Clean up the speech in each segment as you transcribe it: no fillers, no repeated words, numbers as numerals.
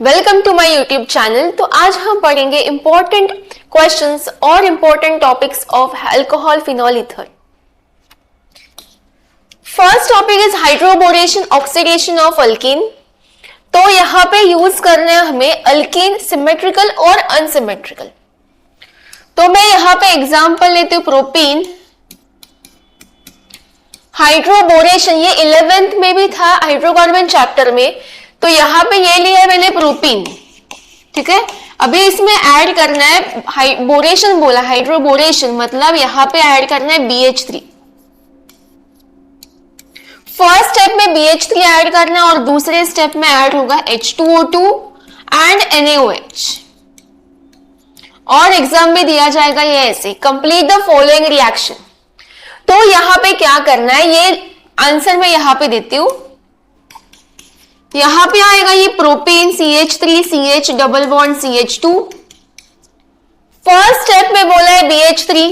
Welcome to my YouTube channel. तो आज हम पढ़ेंगे इंपॉर्टेंट क्वेश्चंस और important topics of alcohol phenol ether. First topic is hydroboration oxidation of alkene. तो यहाँ पे यूज करना है हमें अल्कीन सिमेट्रिकल और अनसिमेट्रिकल। तो मैं यहाँ पे एग्जांपल लेती हूँ प्रोपीन हाइड्रोबोरेशन, ये 11th में भी था हाइड्रोकार्बन चैप्टर में। तो यहाँ पे ये लिया है मैंने प्रोपीन, ठीक है। अभी इसमें ऐड करना है बोरेशन, बोला हाइड्रोबोरेशन मतलब यहाँ पे ऐड करना है BH3। फर्स्ट स्टेप में BH3 ऐड करना है और दूसरे स्टेप में ऐड होगा H2O2 एंड NaOH। और एग्जाम में दिया जाएगा ये ऐसे, कंप्लीट द फॉलोइंग रिएक्शन। तो यहाँ पे क्या करना है, ये आंसर मैं यहाँ पे देती हूं। यहां पे आएगा ये propane CH3CH double bond CH2। First step में बोला है BH3।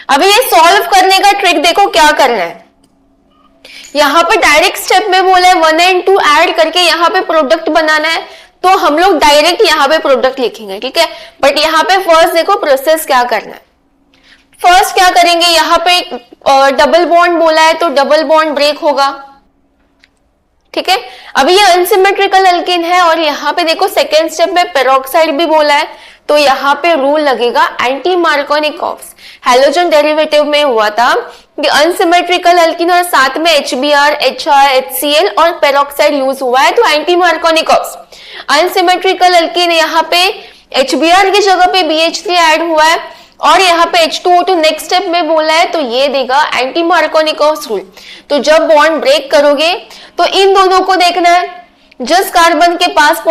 अभी ये सॉल्व करने का ट्रिक देखो क्या करना है। यहां पे डायरेक्ट स्टेप में बोला है 1 and 2 ऐड करके यहां पे प्रोडक्ट बनाना है, तो हम लोग डायरेक्ट यहां पे प्रोडक्ट लिखेंगे, ठीक है। बट यहां पे फर्स्ट देखो प्रोसेस क्या करना है। फर्स्ट क्या करेंगे, यहां पे डबल बॉन्ड बोला है तो डबल बॉन्ड ब्रेक होगा, ठीक है। अभी ये अनसिमेट्रिकल अल्कीन है और यहाँ पे देखो सेकेंड स्टेप में पेरोक्साइड भी बोला है, तो यहाँ पे रूल लगेगा एंटी मार्कोनिकॉव्स। हैलोजन डेरिवेटिव में हुआ था कि अनसिमेट्रिकल अल्कीन और साथ में HBr, HR, HCl और पेरोक्साइड यूज हुआ है, तो एंटी मार्कोनिकॉव्स। अनसिमेट्रिकल अल्कीन यहाँ पे HBr की जगह पे BH3 ऐड हुआ है और यहाँ पे H2O2 नेक्स्ट स्टेप में बोला है, तो ये देगा एंटी मार्कोनिकॉव्स रूल। तो जब बॉन्ड ब्रेक करोगे तो इन दोनों को देखना है, जिस कार्बन के पास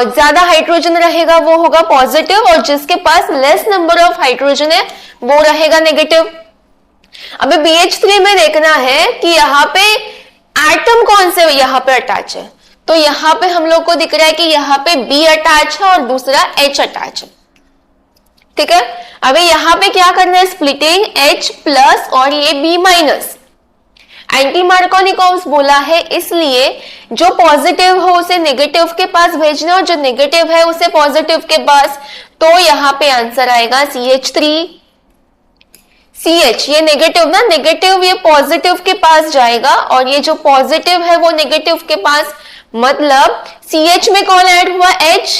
ज्यादा हाइड्रोजन रहेगा वो होगा पॉजिटिव और जिसके पास लेस नंबर ऑफ हाइड्रोजन है वो रहेगा नेगेटिव। अभी BH3 में देखना है कि यहाँ पे एटम कौन से यहाँ पे अटैच है, तो यहाँ पे हम लोग को दिख रहा है कि यहाँ पे B अटैच है और दूसरा H अटैच है, ठीक है। अभी यहाँ पे क्या करना है, स्प्लिटिंग H प्लस और ये B माइनस। एंटी मार्कोनिकॉव्स बोला है इसलिए जो पॉजिटिव हो उसे नेगेटिव के पास भेजना और जो नेगेटिव है उसे पॉजिटिव के पास। तो यहाँ पे आंसर आएगा CH3 CH, ये नेगेटिव ना, नेगेटिव ये पॉजिटिव के पास जाएगा और ये जो पॉजिटिव है वो नेगेटिव के पास, मतलब CH में कौन ऐड हुआ H,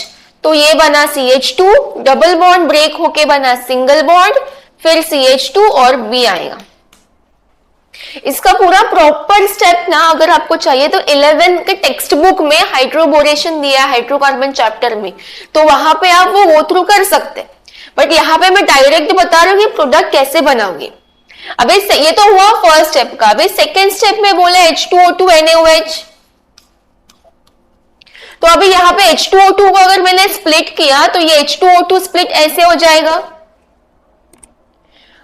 तो ये बना CH2, डबल बॉन्ड ब्रेक होके बना सिंगल बॉन्ड, फिर CH2 और B आएगा। इसका पूरा प्रॉपर स्टेप ना अगर आपको चाहिए तो 11 के टेक्स्ट बुक में हाइड्रोबोरेशन दिया है हाइड्रोकार्बन चैप्टर में, तो वहां पे आप वो गो थ्रू कर सकते हैं। बट यहाँ पे मैं डायरेक्ट बता रही हूँ कि प्रोडक्ट कैसे बनाओगे। अभी ये तो हुआ फर्स्ट स्टेप का। अभी सेकेंड स्टेप में बोला H2O2 NaOH। तो अभी यहाँ पे H2O2 को अगर मैंने स्प्लिट किया तो ये H2O2 स्प्लिट ऐसे हो जाएगा।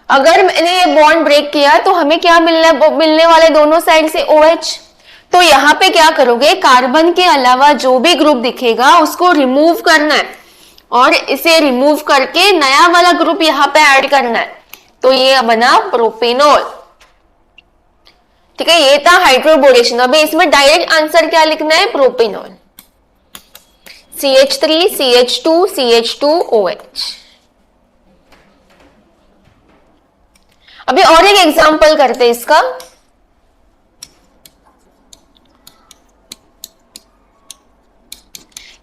अगर मैंने ये बॉन्ड ब्रेक किया तो हमें क्या मिलने वाले दोनों साइड से OH। तो यहाँ पे क्या करोगे, कार्बन के अलावा जो भी ग्रुप दिखेगा उसको रिमूव करना है और इसे रिमूव करके नया वाला ग्रुप यहाँ पे ऐड करना है, तो ये बना प्रोपेनॉल, ठीक है। ये था हाइड्रोबोरेशन। अभी इसमें डायरेक्ट आंसर क्या लिखना है, प्रोपेनॉल CH3 CH2 CH2OH। अभी और एक एग्जांपल करते हैं इसका।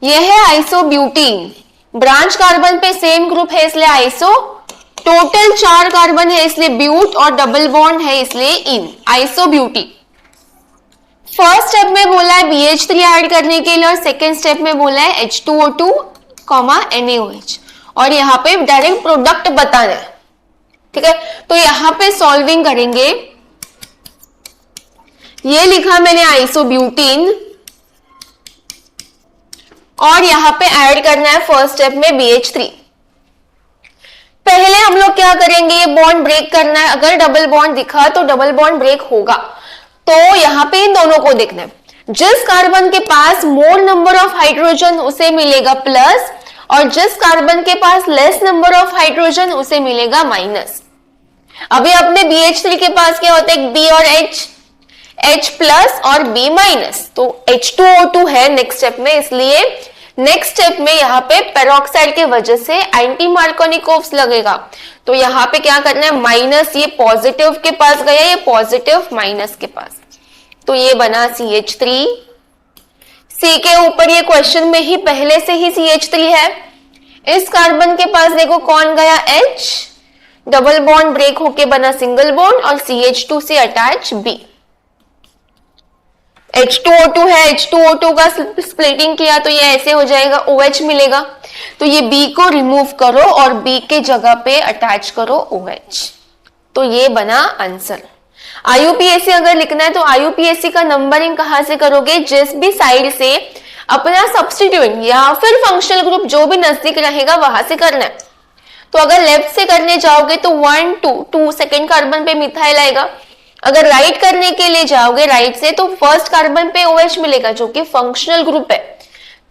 यह है आइसोब्यूटीन, ब्रांच कार्बन पे सेम ग्रुप है इसलिए आइसो, टोटल 4 कार्बन है इसलिए ब्यूट और डबल बॉन्ड है इसलिए इन, आइसोब्यूटीन। फर्स्ट स्टेप में बोला है BH3 ऐड करने के लिए और सेकेंड स्टेप में बोला है H2O2, NaOH और यहाँ पे डायरेक्ट प्रोडक्ट बताना है, ठीक है। तो यहाँ पे सॉल्विंग करेंगे, ये लिखा मैंने आइसोब्यूटीन और यहाँ पे ऐड करना है फर्स्ट स्टेप में BH3। पहले हम लोग क्या करेंगे, ये बॉन्ड ब्रेक करना है। अगर डबल बॉन्ड दिखा तो डबल बॉन्ड ब्रेक होगा, तो यहाँ पे इन दोनों को देखना है। जिस कार्बन के पास मोर नंबर ऑफ हाइड्रोजन उसे मिलेगा प्लस और जिस कार्बन के पास लेस नंबर ऑफ हाइड्रोजन उसे मिलेगा माइनस। अभी अपने BH3 के पास क्या होता है, B और H, H प्लस और B माइनस, तो H2O2 है नेक्स्ट स्टेप में, इसलिए नेक्स्ट स्टेप में यहाँ पे पेरोक्साइड के वजह से एंटी मार्कोनिकोव्स लगेगा। तो यहाँ पे क्या करना है, माइनस ये पॉजिटिव के पास गया, ये पॉजिटिव माइनस के पास, तो ये बना CH3। C के ऊपर ये क्वेश्चन में ही पहले से ही CH3 है। इस कार्बन के पास देखो कौन गया, H, डबल बॉन्ड ब्रेक होके बना सिंगल बॉन्ड और CH2 से अटैच B। H2O2 है, H2O2 का स्प्लिटिंग किया तो ये ऐसे हो जाएगा, OH मिलेगा। तो ये B को रिमूव करो और B के जगह पे अटैच करो OH, तो ये बना आंसर। IUPAC अगर लिखना है तो IUPAC का नंबरिंग कहां से करोगे, जिस भी साइड से अपना सब्स्टिट्यूएंट या फिर फंक्शनल ग्रुप जो भी नजदीक रहेगा वहां से करना है। तो अगर लेफ्ट से करने जाओगे तो 1 2 सेकेंड कार्बन पे मिथाइल आएगा। अगर राइट करने के लिए जाओगे राइट से तो फर्स्ट कार्बन पे OH मिलेगा जो कि फंक्शनल ग्रुप है,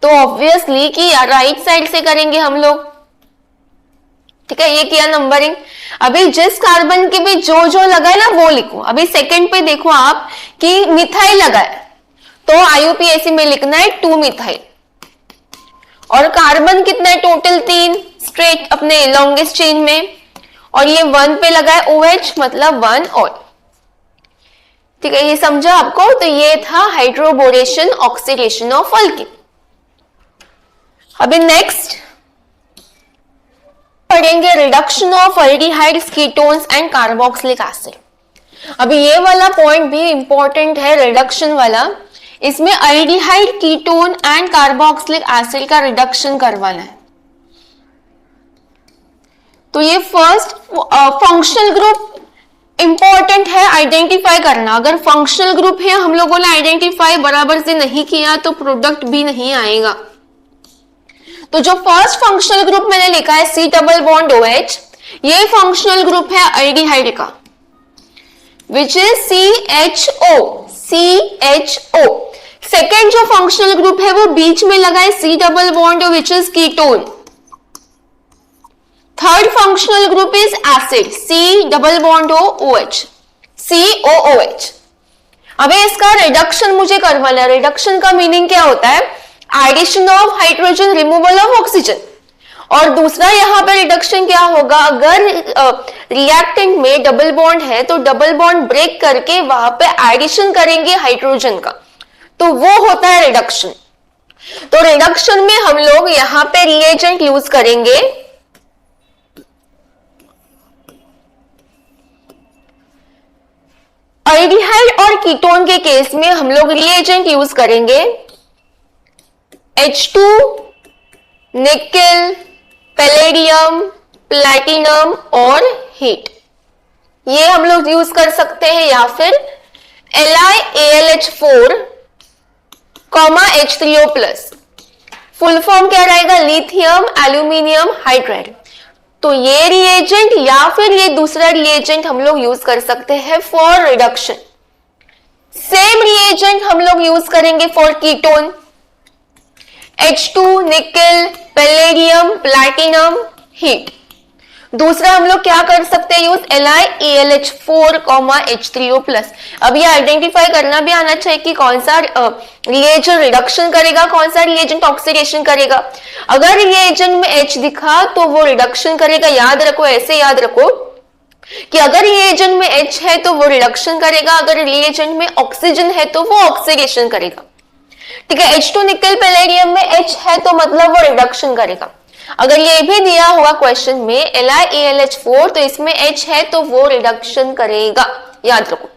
तो ऑब्वियसली कि राइट साइड से करेंगे हम लोग। ठीक है, ये किया नंबरिंग। अभी जिस कार्बन के भी जो जो लगा है ना वो लिखो। अभी सेकंड पे देखो आप कि मिथाइल लगा है, तो IUPAC में लिखना है 2 मिथाइल। और कार्बन कितना है टोटल, 3 स्ट्रेट अपने लॉन्गेस्ट चेन में, और ये 1 पे लगा है OH, मतलब 1 और। ठीक है, ये समझा आपको। तो ये था हाइड्रोबोरेशन ऑक्सीडेशन ऑफ अल्कीन। अभी नेक्स्ट पढ़ेंगे reduction of aldehydes, ketones and carboxylic acid. अभी ये वाला पॉइंट भी इंपॉर्टेंट है, रिडक्शन वाला। इसमें aldehyde, ketone and carboxylic acid का रिडक्शन करवाना है। तो ये फर्स्ट फंक्शनल ग्रुप इंपॉर्टेंट है आइडेंटिफाई करना। अगर फंक्शनल ग्रुप है हम लोगों ने आइडेंटिफाई बराबर से नहीं किया तो प्रोडक्ट भी नहीं आएगा। तो जो फर्स्ट फंक्शनल ग्रुप मैंने लिखा है C डबल बॉन्ड OH, ये फंक्शनल ग्रुप है एल्डिहाइड का, विच इज CHO। सेकेंड जो फंक्शनल ग्रुप है वो बीच में लगा है C double bond, which is ketone. Third functional group is acid, C double bond OH, COOH। अबे इसका रिडक्शन मुझे करवाना है। रिडक्शन का मीनिंग क्या होता है, addition of hydrogen, removal of oxygen. और दूसरा यहाँ पे रिडक्शन क्या होगा, अगर रिएक्टेंट में डबल बॉन्ड है तो डबल बॉन्ड ब्रेक करके वहां पे एडिशन करेंगे हाइड्रोजन का, तो वो होता है रिडक्शन। तो रिडक्शन में हम लोग यहाँ पे रिएजेंट यूज करेंगे एल्डिहाइड और कीटोन के केस में हम लोग रिएजेंट यूज करेंगे H2, निकेल, पैलेडियम, प्लैटिनम और हीट, ये हम लोग यूज कर सकते हैं। या फिर LiAlH4, H3O+, फुल फॉर्म क्या रहेगा, लिथियम एल्यूमिनियम हाइड्राइड। तो ये रिएजेंट या फिर ये दूसरा रिएजेंट हम लोग यूज कर सकते हैं फॉर रिडक्शन। सेम रिएजेंट हम लोग यूज करेंगे for ketone, H2, nickel, palladium, platinum, heat. दूसरा हम लोग क्या कर सकते हैं यूज, LiAlH4, H3O+। अब ये आइडेंटिफाई करना भी आना चाहिए कि कौन सा रिएजेंट रिडक्शन करेगा, कौन सा रिएजेंट ऑक्सीडेशन करेगा। अगर रिएजेंट में H दिखा तो वो रिडक्शन करेगा। याद रखो, ऐसे याद रखो कि अगर रिएजेंट में H है तो वो रिडक्शन करेगा, अगर रिएजेंट में ऑक्सीजन है तो वो ऑक्सीडेशन करेगा। ठीक है, H2 निकेल पैलेडियम में H है तो मतलब वो रिडक्शन करेगा। अगर ये भी दिया होगा क्वेश्चन में LiAlH4 तो इसमें H है तो वो रिडक्शन करेगा, याद रखो।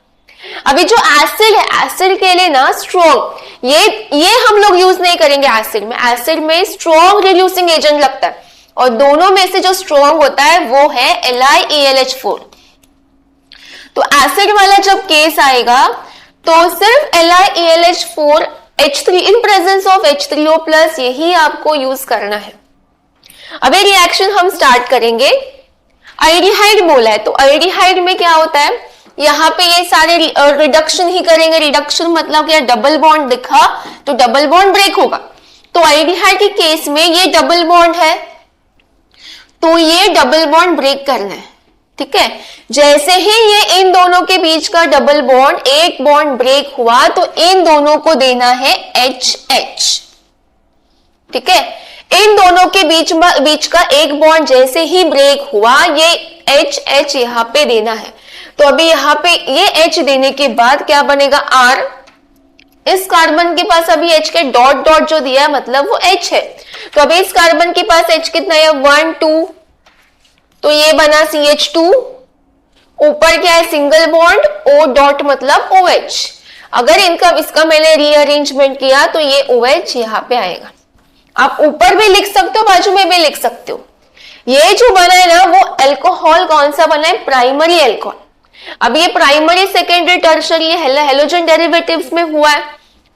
अभी जो एसिड है, एसिड के लिए ना स्ट्रॉन्ग, ये हम लोग यूज नहीं करेंगे एसिड में। एसिड में स्ट्रॉन्ग रिड्यूसिंग एजेंट लगता है और दोनों में से जो स्ट्रॉन्ग होता है वो है LiAlH4। तो एसिड वाला जब केस आएगा तो सिर्फ LiAlH4 H3 in presence of H3O+ यही आपको यूज करना है। अभी रिएक्शन हम स्टार्ट करेंगे। एल्डिहाइड बोला है तो एल्डिहाइड में क्या होता है, यहाँ पे ये सारे रिडक्शन ही करेंगे। रिडक्शन मतलब क्या, डबल बॉन्ड दिखा तो डबल बॉन्ड ब्रेक होगा। तो एल्डिहाइड के केस में ये डबल बॉन्ड है तो ये डबल बॉन्ड ब्रेक करना है। ठीक है, जैसे ही ये इन दोनों के बीच का डबल बॉन्ड, एक बॉन्ड ब्रेक हुआ तो इन दोनों को देना है HH। ठीक है, इन दोनों के बीच का एक बॉन्ड जैसे ही ब्रेक हुआ ये HH यहां पे देना है। तो अभी यहां पे ये H देने के बाद क्या बनेगा R। इस कार्बन के पास अभी H के डॉट डॉट जो दिया है मतलब वो H है। तो अभी इस कार्बन के पास H कितना है 1 2, तो ये बना CH2। ऊपर क्या है सिंगल बॉन्ड O डॉट मतलब OH। अगर इसका मैंने रीअरेंजमेंट किया तो ये OH यहां पे आएगा। आप ऊपर भी लिख सकते हो, बाजू में भी लिख सकते हो। ये जो बना है ना वो अल्कोहल कौन सा बना है, प्राइमरी अल्कोहल। अब ये primary, secondary, tertiary halogen derivatives में हुआ है।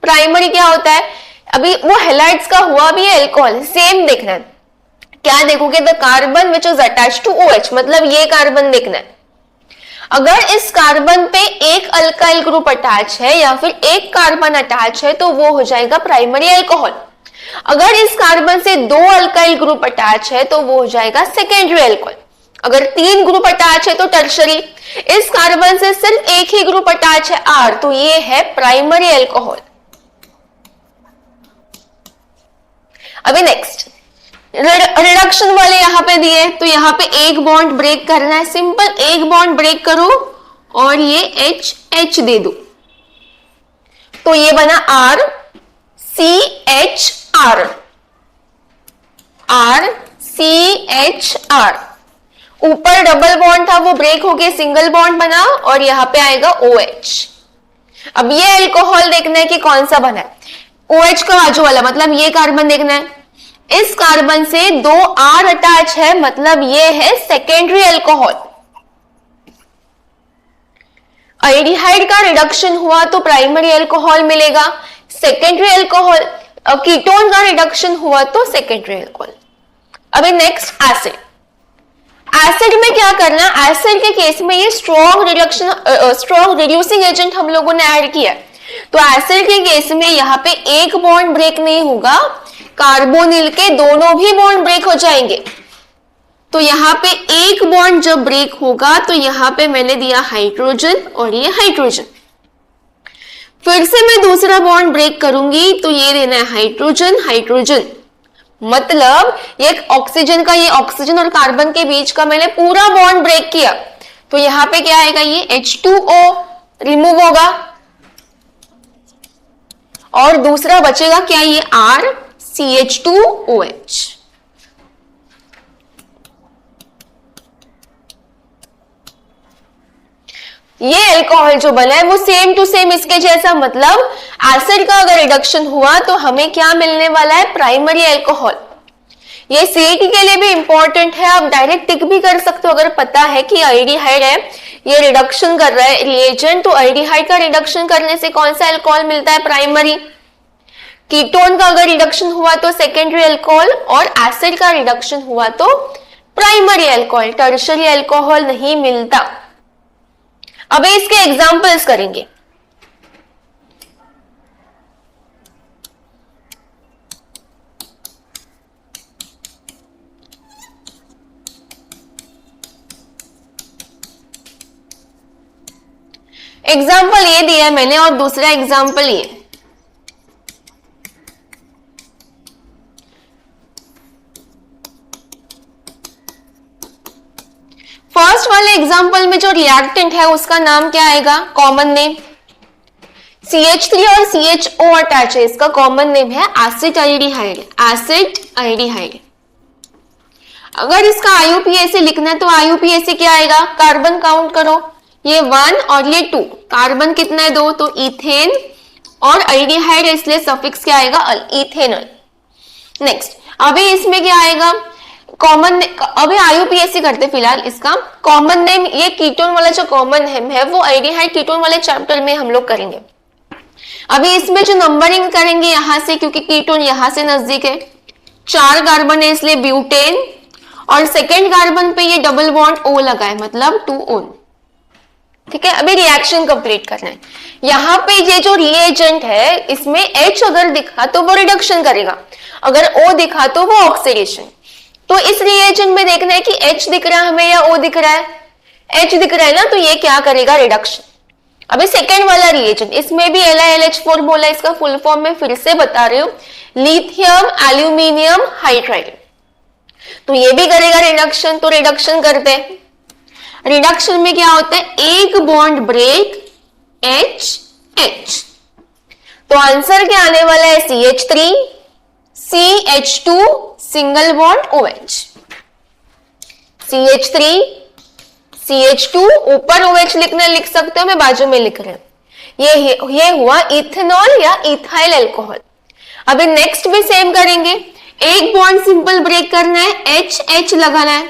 प्राइमरी क्या होता है, अभी वो हेलाइड्स का हुआ, अभी ये अल्कोहल। सेम देखना है, क्या देखोगे, the carbon which is attached to OH, मतलब ये कार्बन देखना है। अगर इस कार्बन पे एक अल्काइल ग्रुप अटैच है या फिर एक कार्बन अटैच है तो वो हो जाएगा प्राइमरी अल्कोहल। अगर इस कार्बन से दो अल्काइल ग्रुप अटैच है तो वो हो जाएगा सेकेंडरी अल्कोहल। अगर 3 ग्रुप अटैच है तो टर्शियरी। इस कार्बन से सिर्फ एक ही ग्रुप अटैच है R, तो ये है प्राइमरी अल्कोहल। अभी नेक्स्ट रिडक्शन वाले यहां पे दिए, तो यहां पे एक बॉन्ड ब्रेक करना है, सिंपल एक बॉन्ड ब्रेक करो और ये H दे दो, तो ये बना R CHR, R CHR। ऊपर डबल बॉन्ड था वो ब्रेक हो गया, सिंगल बॉन्ड बना और यहां पे आएगा OH। अब ये अल्कोहल देखना है कि कौन सा बना है, OH का बाजू वाला, मतलब ये कार्बन देखना है। इस कार्बन से 2 R अटैच है, मतलब ये है सेकेंडरी अल्कोहल। आल्डिहाइड का रिडक्शन हुआ तो प्राइमरी अल्कोहल मिलेगा। सेकेंडरी अल्कोहल, कीटोन का रिडक्शन हुआ तो सेकेंडरी अल्कोहल। अभी नेक्स्ट एसिड। एसिड में क्या करना, एसिड के केस में ये स्ट्रॉन्ग रिड्यूसिंग एजेंट हम लोगों ने ऐड किया, तो एसिड के केस में यहाँ पे एक बॉन्ड ब्रेक नहीं होगा, कार्बोनिल के दोनों भी बॉन्ड ब्रेक हो जाएंगे। तो यहाँ पे एक बॉन्ड जब ब्रेक होगा तो यहाँ पे मैंने दिया हाइड्रोजन और ये हाइड्रोजन। फिर से मैं दूसरा बॉन्ड ब्रेक करूंगी तो ये देना है हाइड्रोजन हाइड्रोजन, मतलब ये ऑक्सीजन का, ये ऑक्सीजन और कार्बन के बीच का मैंने पूरा बॉन्ड ब्रेक किया, तो यहाँ पे क्या आएगा, ये H2O रिमूव होगा और दूसरा बचेगा क्या, ये R CH2OH। ये अल्कोहल जो बना है वो सेम टू सेम इसके जैसा, मतलब एसिड का अगर रिडक्शन हुआ तो हमें क्या मिलने वाला है, प्राइमरी अल्कोहल। ये सीईटी के लिए भी इंपॉर्टेंट है, आप डायरेक्ट टिक भी कर सकते हो अगर पता है कि आल्डिहाइड है, ये रिडक्शन कर रहा है रिएजेंट, तो आल्डिहाइड का रिडक्शन करने से कौन सा अल्कोहल मिलता है, प्राइमरी। कीटोन का अगर रिडक्शन हुआ तो सेकेंडरी अल्कोहल, और एसिड का रिडक्शन हुआ तो प्राइमरी अल्कोहल, टर्शियरी अल्कोहल नहीं मिलता। अब इसके एग्जांपल्स करेंगे। एग्जाम्पल ये दिया है मैंने और दूसरा एग्जाम्पल ये। फर्स्ट वाले एग्जाम्पल में जो रिएक्टेंट है उसका नाम क्या आएगा, कॉमन नेम। CH3 और CHO अटैच है, इसका कॉमन नेम है एसिटाल्डिहाइड, एसिटाल्डिहाइड। अगर इसका IUPAC लिखना है तो IUPAC क्या आएगा, कार्बन काउंट करो, ये 1 और ये 2, कार्बन कितना है 2, तो इथेन, और अल्डिहाइड इसलिए सफिक्स क्या आएगा, इथेनॉल। नेक्स्ट अभी इसमें क्या आएगा, कॉमन, अभी IUPAC करते फिलहाल इसका कॉमन नेम। ये कीटोन वाला जो कॉमन नेम है वो आल्डिहाइड कीटोन वाले चैप्टर में हम लोग करेंगे। अभी इसमें जो नंबरिंग करेंगे यहां से, क्योंकि कीटोन यहां से नजदीक है, 4 कार्बन है इसलिए ब्यूटेन, और सेकेंड कार्बन पे ये डबल बॉन्ड O लगा है, मतलब 2 O। ठीक है, अभी रिएक्शन कंप्लीट करना है। यहाँ पे ये जो रिएजेंट है इसमें H अगर दिखा तो वो रिडक्शन करेगा, अगर O दिखा तो वो ऑक्सीडेशन। तो इस रिएजेंट में देखना है कि H दिख रहा है हमें या O दिख रहा है। H दिख रहा है ना, तो ये क्या करेगा, रिडक्शन। अभी सेकेंड वाला रिएजेंट, इसमें भी LiLH4 बोला, इसका फुल फॉर्म में फिर से बता रही हूँ, लिथियम एल्यूमिनियम हाइड्राइड। तो ये भी करेगा रिडक्शन, तो रिडक्शन करते हैं। रिडक्शन में क्या होता है, एक बॉन्ड ब्रेक HH, तो आंसर क्या आने वाला है, CH3 CH2 single bond OH, CH3 CH2 ऊपर OH लिखना लिख सकते हो, मैं बाजू में लिख रहे हैं। ये हुआ इथेनॉल या इथाइल अल्कोहल। अभी नेक्स्ट भी सेम करेंगे, एक बॉन्ड सिंपल ब्रेक करना है, HH लगाना है,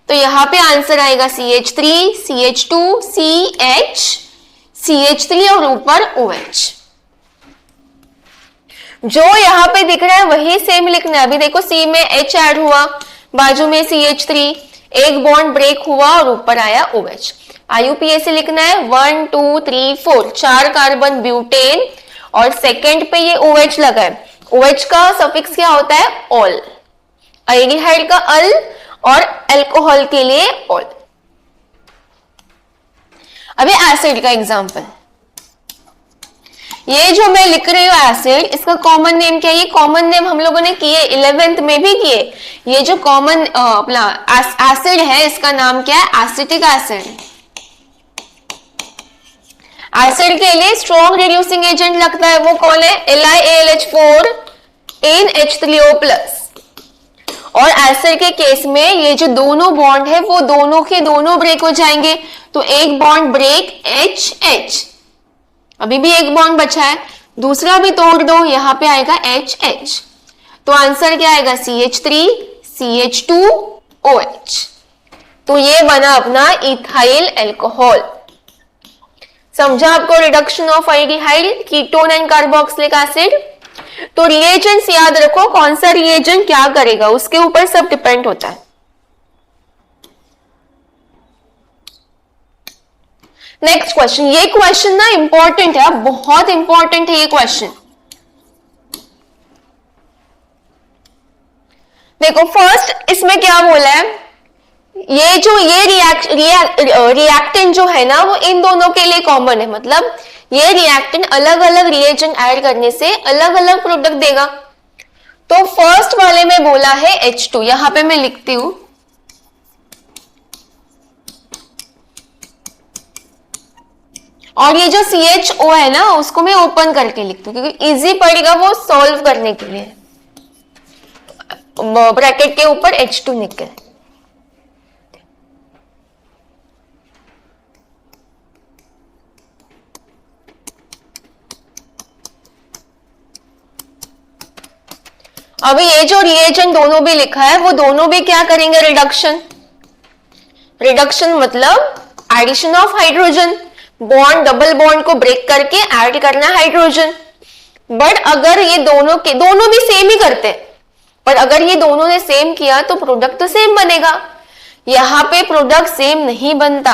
तो यहां पे आंसर आएगा CH3 CH2 CH CH3 और ऊपर OH। जो यहां पे दिख रहा है वही सेम लिखना है। अभी देखो C में H ऐड हुआ, बाजू में CH3, एक बॉन्ड ब्रेक हुआ और ऊपर आया OH। IUPAC लिखना है 1 2 3 4, 4 कार्बन ब्यूटेन और सेकंड पे ये OH लगा है। OH का सफिक्स क्या होता है, ऑल। एल्डिहाइड का अल और अल्कोहल के लिए ऑल। अभी एसिड का एग्जांपल, ये जो मैं लिख रही हूँ एसिड, इसका कॉमन नेम क्या है, ये कॉमन नेम हम लोगों ने किए 11th में भी किए। ये जो कॉमन अपना एसिड है, इसका नाम क्या है, एसिटिक एसिड। एसिड के लिए स्ट्रॉन्ग रिड्यूसिंग एजेंट लगता है, वो कौन है, LiAlH4 NH3O+। और एसिड के केस में ये जो दोनों बॉन्ड है वो दोनों के दोनों ब्रेक हो जाएंगे, तो एक बॉन्ड ब्रेक HH, अभी भी एक बॉन्ड बचा है, दूसरा भी तोड़ दो, यहां पे आएगा HH, तो आंसर क्या आएगा, CH3 CH2 OH। तो ये बना अपना इथाइल अल्कोहल। समझा आपको reduction of aldehyde, ketone and carboxylic acid. तो रिएजेंट्स याद रखो, कौन सा रिएजेंट क्या करेगा उसके ऊपर सब डिपेंड होता है। नेक्स्ट क्वेश्चन, ये क्वेश्चन ना इंपॉर्टेंट है, बहुत इंपॉर्टेंट है ये क्वेश्चन। देखो फर्स्ट इसमें क्या बोला है, ये जो ये रिएक्टेंट जो है ना वो इन दोनों के लिए कॉमन है, मतलब ये रिएक्टेंट अलग अलग रिएजेंट ऐड करने से अलग अलग प्रोडक्ट देगा। तो फर्स्ट वाले में बोला है H2, यहां पे मैं लिखती हूं, और ये जो CHO है ना उसको मैं ओपन करके लिखती हूँ क्योंकि इजी पड़ेगा वो सॉल्व करने के लिए। ब्रैकेट के ऊपर H2 निकल, अभी ये जो रिएजेंट दोनों भी लिखा है वो दोनों भी क्या करेंगे, रिडक्शन। रिडक्शन मतलब addition of hydrogen, bond double bond को ब्रेक करके ऐड करना हाइड्रोजन। बट अगर ये दोनों भी सेम ही करते हैं, पर अगर ये दोनों ने सेम किया तो प्रोडक्ट तो सेम बनेगा। यहाँ पे प्रोडक्ट सेम नहीं बनता।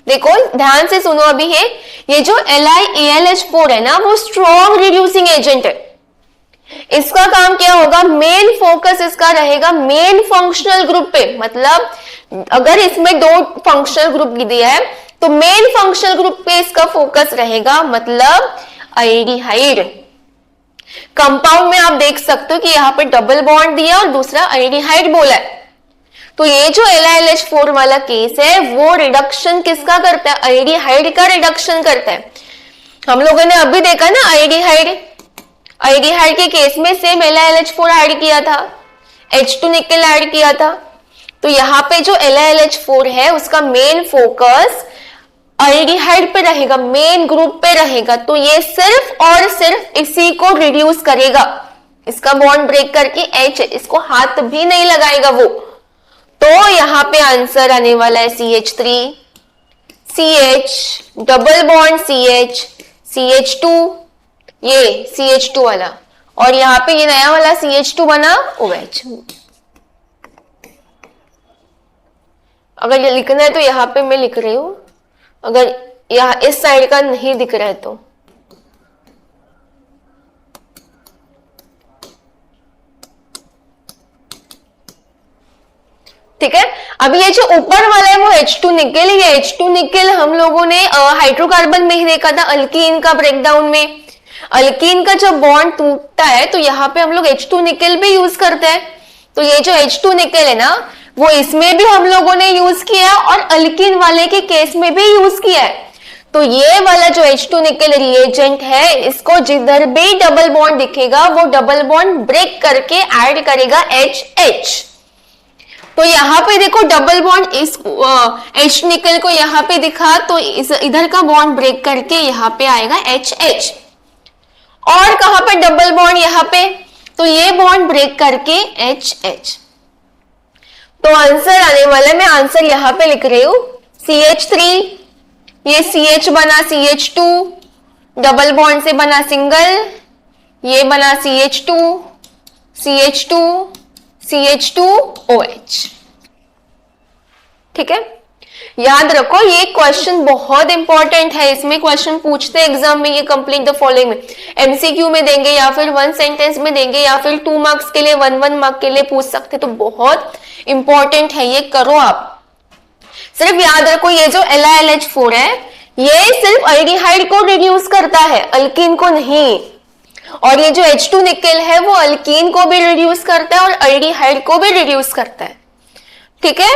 देखो ध्यान से सुनो, अभी है ये जो LiAlH4 है ना वो स्ट्रॉन्ग रिड्यूसिंग एजेंट है। इसका काम क्या होगा, मेन फोकस इसका रहेगा मेन फंक्शनल ग्रुप पे। मतलब अगर इसमें दो फंक्शनल ग्रुप दिया है तो मेन फंक्शनल ग्रुप पे इसका फोकस रहेगा, मतलब एल्डिहाइड। कंपाउंड में आप देख सकते हो कि यहाँ पे डबल बॉन्ड दिया और दूसरा एल्डिहाइड बोला है। तो ये जो LiLH4 वाला केस है वो रिडक्शन किसका करता है, एल्डिहाइड का रिडक्शन करता है। हम लोगों ने अभी देखा ना एल्डिहाइड के केस में सेम LiLH4 ऐड किया था, H2 निकल ऐड किया था। तो यहाँ पे जो LiLH4 है उसका मेन फोकस एल्डिहाइड पे रहेगा, मेन ग्रुप पे रहेगा। तो ये सिर्फ और सिर्फ इसी को रिड्यूस करेगा, इसका बॉन्ड ब्रेक करके H, इसको हाथ भी नहीं लगाएगा वो। तो यहाँ पे आंसर आने वाला है CH3 CH double bond CH CH2, ये CH2 वाला, और यहाँ पे ये नया वाला CH2 बना OH। अगर ये लिखना है तो यहाँ पे मैं लिख रही हूं, अगर यहाँ इस साइड का नहीं दिख रहा है तो ठीक है। अब ये जो ऊपर वाला है वो H2 निकेल, ये H2 निकेल हम लोगों ने हाइड्रोकार्बन में ही देखा था अल्कीन का ब्रेकडाउन में। अल्कीन का जब बॉन्ड टूटता है तो यहाँ पे हम लोग H2 निकेल भी यूज करते हैं। तो ये जो H2 निकेल है ना वो इसमें भी हम लोगों ने यूज किया और अल्कीन वाले के केस में भी यूज किया है। तो ये वाला जो H2 निकेल रिएजेंट है इसको जिधर भी डबल बॉन्ड दिखेगा वो डबल बॉन्ड ब्रेक करके ऐड करेगा HH। तो यहाँ पे देखो डबल बॉन्ड इस H निकल को यहाँ पे दिखा तो इधर का बॉन्ड ब्रेक करके यहाँ पे आएगा HH। और कहां पे डबल बॉन्ड यहाँ पे, तो ये बॉन्ड ब्रेक करके HH। तो आंसर आने वाला है, मैं आंसर यहाँ पे लिख रही हूं CH3, ये CH बना CH2, डबल बॉन्ड से बना सिंगल, ये बना CH2, CH2, CH2OH। ठीक है, याद रखो ये क्वेश्चन बहुत इंपॉर्टेंट है, इसमें क्वेश्चन पूछते हैं एग्जाम में, ये कंप्लीट द फॉलोइंग में MCQ में देंगे या फिर 1 सेंटेंस में देंगे या फिर 2 मार्क्स के लिए 1 मार्क के लिए पूछ सकते, तो बहुत इंपॉर्टेंट है, ये करो आप। सिर्फ याद रखो ये जो LiLH4 है ये सिर्फ एल्डिहाइड को रिड्यूस करता है, अल्कीन को नहीं। और ये जो H2 निकेल है वो अल्कीन को भी रिड्यूस करता है और एल्डिहाइड को भी रिड्यूस करता है। ठीक है,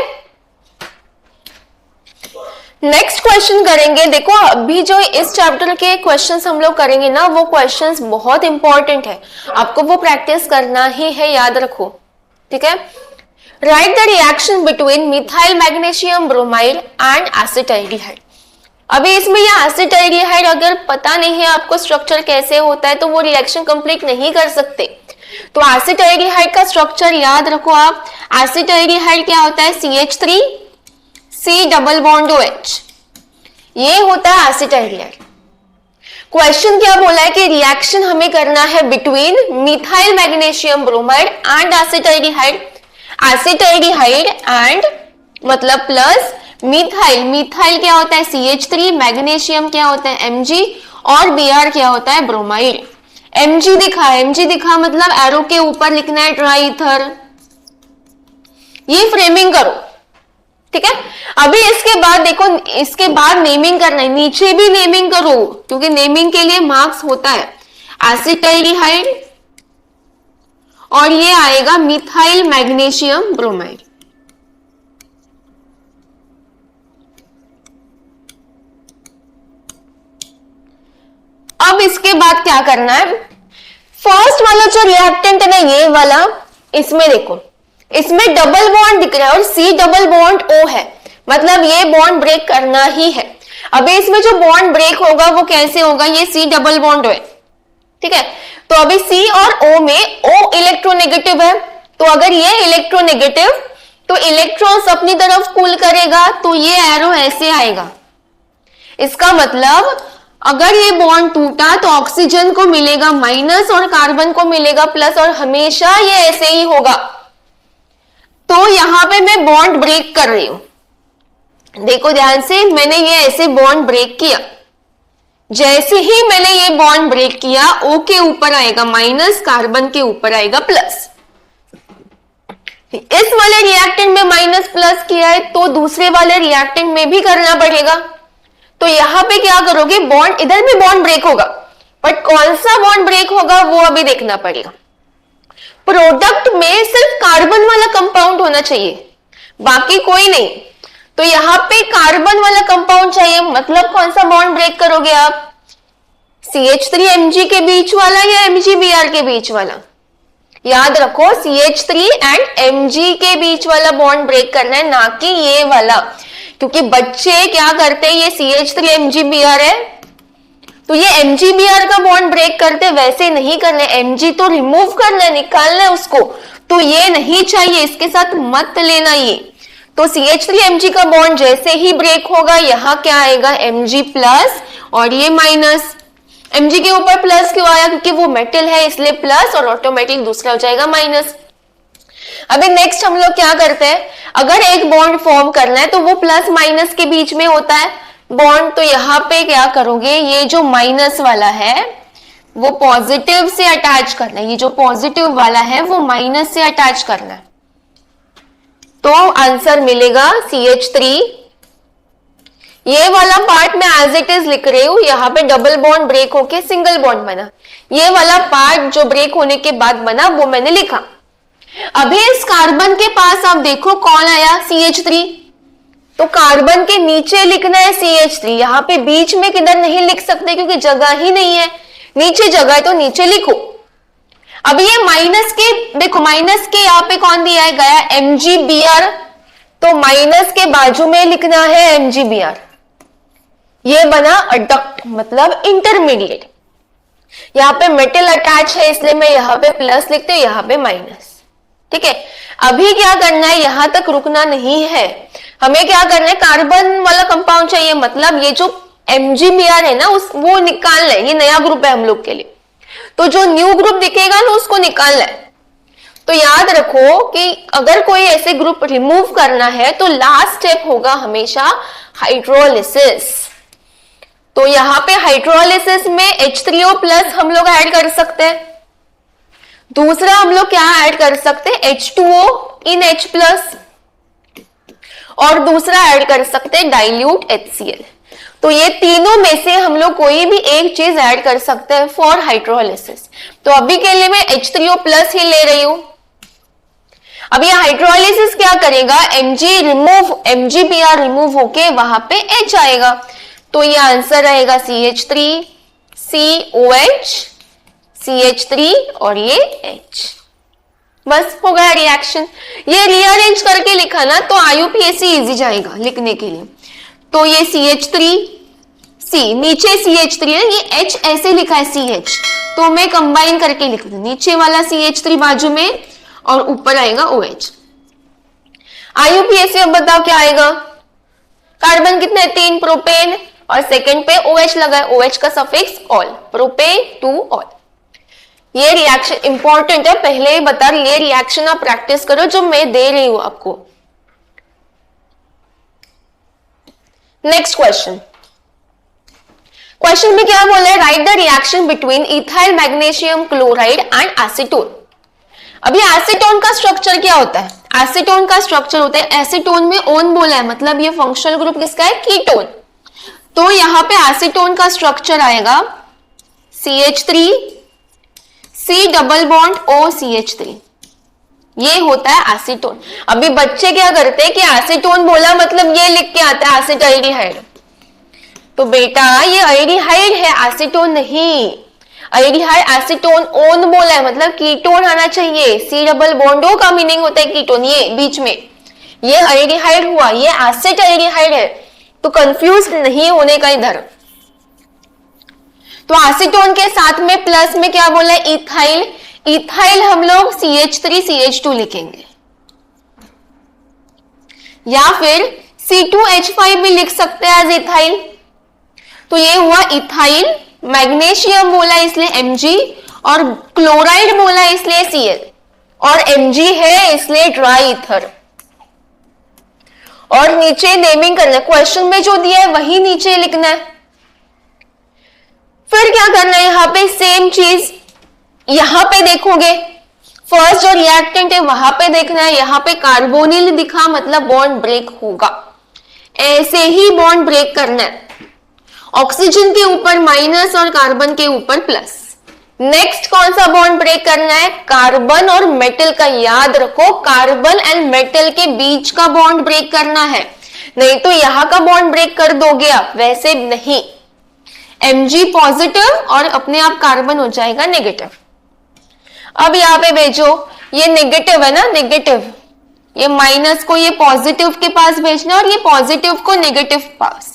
नेक्स्ट क्वेश्चन करेंगे। देखो अभी जो इस चैप्टर के क्वेश्चंस हम लोग करेंगे ना वो क्वेश्चंस बहुत इंपॉर्टेंट है, आपको वो प्रैक्टिस करना ही है, याद रखो। ठीक है, right the reaction between methyl magnesium bromide and acetaldehyde. अभी इसमें ये एसिटाल्डिहाइड अगर पता नहीं है आपको स्ट्रक्चर कैसे होता है तो वो रिएक्शन कंप्लीट नहीं कर सकते। तो एसिटाल्डिहाइड का स्ट्रक्चर याद रखो आप, एसिटाल्डिहाइड क्या होता है CH3 C double bond OH, ये होता है एसिटाल्डिहाइड। क्वेश्चन क्या बोला है कि रिएक्शन हमें करना है between methyl magnesium bromide and acetaldehyde, acetaldehyde and मतलब प्लस मिथाइल, मिथाइल क्या होता है CH3, मैग्नीशियम क्या होता है Mg और Br क्या होता है ब्रोमाइड। Mg दिखा मतलब एरो के ऊपर लिखना है ट्राई ईथर, ये फ्रेमिंग करो। ठीक है, अभी इसके बाद देखो, इसके बाद नेमिंग करना है, नीचे भी नेमिंग करो क्योंकि नेमिंग के लिए मार्क्स होता है। एसिटाल्डिहाइड और ये आएगा मिथाइल मैग्नीशियम ब्रोमाइड। अब इसके बाद क्या करना है, फर्स्ट वाला जो रिएक्टेंट है ना ये वाला, इसमें देखो इसमें डबल बॉन्ड दिख रहा है और C डबल बॉन्ड O है, मतलब ये बॉन्ड ब्रेक करना ही है। अभी इसमें जो बॉन्ड ब्रेक होगा वो कैसे होगा, ये C डबल बॉन्ड है। ठीक है, तो अभी C और O में O इलेक्ट्रोनेगेटिव है, तो अगर ये इलेक्ट्रोनेगेटिव तो इलेक्ट्रॉन्स अपनी तरफ पुल करेगा तो ये एरो ऐसे आएगा। इसका मतलब अगर ये बॉन्ड टूटा तो ऑक्सीजन को मिलेगा माइनस और कार्बन को मिलेगा प्लस, और हमेशा ये ऐसे ही होगा। तो यहां पे मैं बॉन्ड ब्रेक कर रही हूं, देखो ध्यान से, मैंने ये ऐसे बॉन्ड ब्रेक किया, जैसे ही मैंने ये बॉन्ड ब्रेक किया O के ऊपर आएगा माइनस, कार्बन के ऊपर आएगा प्लस। इस वाले रिएक्टेंट में माइनस प्लस किया है तो दूसरे वाले रिएक्टेंट में भी करना पड़ेगा। तो यहां पे क्या करोगे, बॉन्ड, इधर भी बॉन्ड ब्रेक होगा, बट कौन सा बॉन्ड ब्रेक होगा वो अभी देखना पड़ेगा। प्रोडक्ट में सिर्फ कार्बन वाला कंपाउंड होना चाहिए, बाकी कोई नहीं। तो यहाँ पे कार्बन वाला कंपाउंड चाहिए, मतलब कौन सा बॉन्ड ब्रेक करोगे आप, CH3Mg के बीच वाला या MgBr के बीच वाला। याद रखो CH3 एंड Mg के बीच वाला बॉन्ड ब्रेक करना है, ना कि ये वाला, क्योंकि बच्चे क्या करते हैं, ये CH3MgBr है तो ये MgBr का बॉन्ड ब्रेक करते, वैसे नहीं करना है, Mg तो रिमूव करना है, निकालना है उसको, तो ये नहीं चाहिए, इसके साथ मत लेना ये। तो CH3Mg का बॉन्ड जैसे ही ब्रेक होगा यहाँ क्या आएगा, Mg प्लस और ये माइनस। Mg के ऊपर प्लस क्यों आया, क्योंकि वो मेटल है इसलिए प्लस, और ऑटोमेटिक दूसरा हो जाएगा माइनस। अभी नेक्स्ट हम लोग क्या करते हैं, अगर एक बॉन्ड फॉर्म करना है तो वो प्लस माइनस के बीच में होता है बॉन्ड, तो यहाँ पे क्या करोगे, ये जो माइनस वाला है वो पॉजिटिव से अटैच करना है, ये जो पॉजिटिव वाला है वो माइनस से अटैच करना है। तो आंसर मिलेगा CH3। ये वाला पार्ट मैं एज इट इज लिख रही हूं, यहाँ पे डबल बॉन्ड ब्रेक होके सिंगल बॉन्ड बना। ये वाला पार्ट जो ब्रेक होने के बाद बना वो मैंने लिखा। अभी इस कार्बन के पास आप देखो कौन आया, CH3। तो कार्बन के नीचे लिखना है CH3, यहाँ पे बीच में किधर नहीं लिख सकते क्योंकि जगह ही नहीं है। नीचे जगह है तो नीचे लिखो। अब ये माइनस के देखो, माइनस के यहाँ पे कौन दिया है, गया MgBr, तो माइनस के बाजू में लिखना है MgBr। ये बना अडक्ट मतलब इंटरमीडिएट। यहाँ पे मेटल अटैच है इसलिए मैं यहाँ पे प्लस लिखते हूँ, यहाँ पे माइनस। ठीक है, अभी क्या करना है, यहां तक रुकना नहीं है, हमें क्या करना है, कार्बन वाला कंपाउंड चाहिए, मतलब ये जो MgBr है ना वो निकालना है। ये नया ग्रुप है हम लोग के लिए, तो जो न्यू ग्रुप दिखेगा ना उसको निकालना है। तो याद रखो कि अगर कोई ऐसे ग्रुप रिमूव करना है तो लास्ट स्टेप होगा हमेशा हाइड्रोलिसिस। तो यहाँ पे हाइड्रोलिसिस में H3O प्लस हम लोग ऐड कर सकते हैं। दूसरा हम लोग क्या ऐड कर सकते हैं, H2O इन H प्लस, और दूसरा ऐड कर सकते हैं डाइल्यूट HCl। तो ये तीनों में से हम लोग कोई भी एक चीज ऐड कर सकते हैं फॉर हाइड्रोलिसिस। तो अभी के लिए मैं H3O प्लस ही ले रही हूं। अब ये हाइड्रोलिसिस क्या करेगा, MgBr रिमूव होके वहां पे H आएगा। तो ये आंसर रहेगा CH3 COH CH3 और ये H। बस हो गया रिएक्शन। ये रीअरेंज करके लिखा ना तो IUPAC इजी जाएगा लिखने के लिए। तो ये CH3 C, नीचे CH3 है, ये H ऐसे लिखा है CH, तो मैं कंबाइन करके लिख दूं, नीचे वाला CH3 बाजू में और ऊपर आएगा OH। IUPAC अब बताओ क्या आएगा, कार्बन कितने 3 प्रोपेन और सेकंड पे OH लगा है, OH का suffix all, propane two all. ये रिएक्शन इंपॉर्टेंट है, पहले ही बता रही, ये रिएक्शन आप प्रैक्टिस करो जो मैं दे रही हूं आपको। नेक्स्ट क्वेश्चन में क्या बोला है, right the reaction between ethyl magnesium chloride and acetone. अभी एसीटोन का स्ट्रक्चर क्या होता है, एसीटोन का स्ट्रक्चर होता है, एसीटोन में ओन बोला है मतलब ये फंक्शनल ग्रुप किसका है, कीटोन। तो यहां पे एसीटोन का स्ट्रक्चर आएगा CH3 C double bond OCH3, ये होता है एसीटोन। अभी बच्चे क्या करते हैं कि एसीटोन बोला मतलब ये लिख के आता है एसिटाल्डिहाइड, तो बेटा ये एल्डिहाइड है, एसीटोन नहीं। एल्डिहाइड एसीटोन ओन बोला है मतलब कीटोन आना चाहिए, C डबल बॉन्ड O का मीनिंग होता है कीटोन, ये बीच में, ये एल्डिहाइड हुआ, ये एसिटाल्डिहाइड है, तो कंफ्यूज नहीं होने का इधर। तो एसीटोन के साथ में प्लस में क्या बोला है, इथाइल, इथाइल हम लोग CH3 CH2 लिखेंगे, या फिर C2H5 भी लिख सकते हैं एज इथाइल। तो ये हुआ इथाइल, मैग्नीशियम बोला इसलिए Mg, और क्लोराइड बोला इसलिए Cl, और Mg है इसलिए ड्राई ईथर। और नीचे नेमिंग करना है, क्वेश्चन में जो दिया है वही नीचे लिखना है। फिर क्या करना है, यहां पे सेम चीज, यहां पे देखोगे फर्स्ट जो रिएक्टेंट है वहां पे देखना है, यहां पे कार्बोनिल दिखा मतलब बॉन्ड ब्रेक होगा, ऐसे ही बॉन्ड ब्रेक करना है। ऑक्सीजन के ऊपर माइनस और कार्बन के ऊपर प्लस। नेक्स्ट कौन सा बॉन्ड ब्रेक करना है, कार्बन और मेटल का, याद रखो कार्बन एंड मेटल के बीच का बॉन्ड ब्रेक करना है, नहीं तो यहां का बॉन्ड ब्रेक कर दोगे आप, वैसे नहीं। Mg पॉजिटिव और अपने आप कार्बन हो जाएगा नेगेटिव। अब यहाँ पे भेजो, ये नेगेटिव है ना, नेगेटिव, ये माइनस को ये पॉजिटिव के पास भेजना और ये पॉजिटिव को नेगेटिव पास।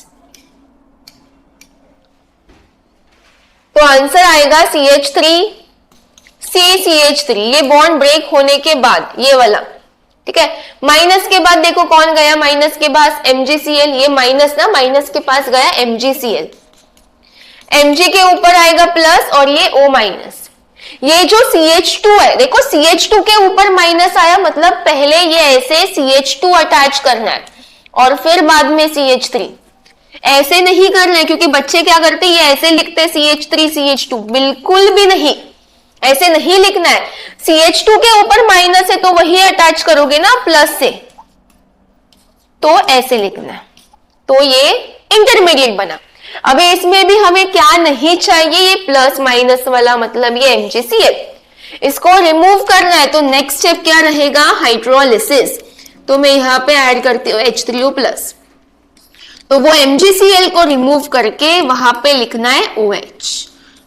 तो आंसर आएगा CH3 CH3, ये बॉन्ड ब्रेक होने के बाद ये वाला, ठीक है। माइनस के बाद देखो कौन गया, माइनस के पास MgCl, ये माइनस ना, माइनस के पास गया MgCl, Mg के ऊपर आएगा प्लस और ये O माइनस। ये जो CH2 है देखो, CH2 के ऊपर माइनस आया मतलब पहले ये ऐसे CH2 अटैच करना है और फिर बाद में CH3, ऐसे नहीं करना है क्योंकि बच्चे क्या करते हैं, ये ऐसे लिखते हैं CH3 CH2, बिल्कुल भी नहीं, ऐसे नहीं लिखना है। CH2 के ऊपर माइनस है तो वही अटैच करोगे ना प्लस से, तो ऐसे लिखना है, तो ये इंटरमीडिएट बना। अब इसमें भी हमें क्या नहीं चाहिए, ये प्लस माइनस वाला, मतलब ये MgCl, इसको रिमूव करना है। तो नेक्स्ट स्टेप क्या रहेगा, हाइड्रोलिसिस। तो मैं यहाँ पे ऐड करती हूँ H3O+, तो वो MgCl को रिमूव करके वहां पे लिखना है OH,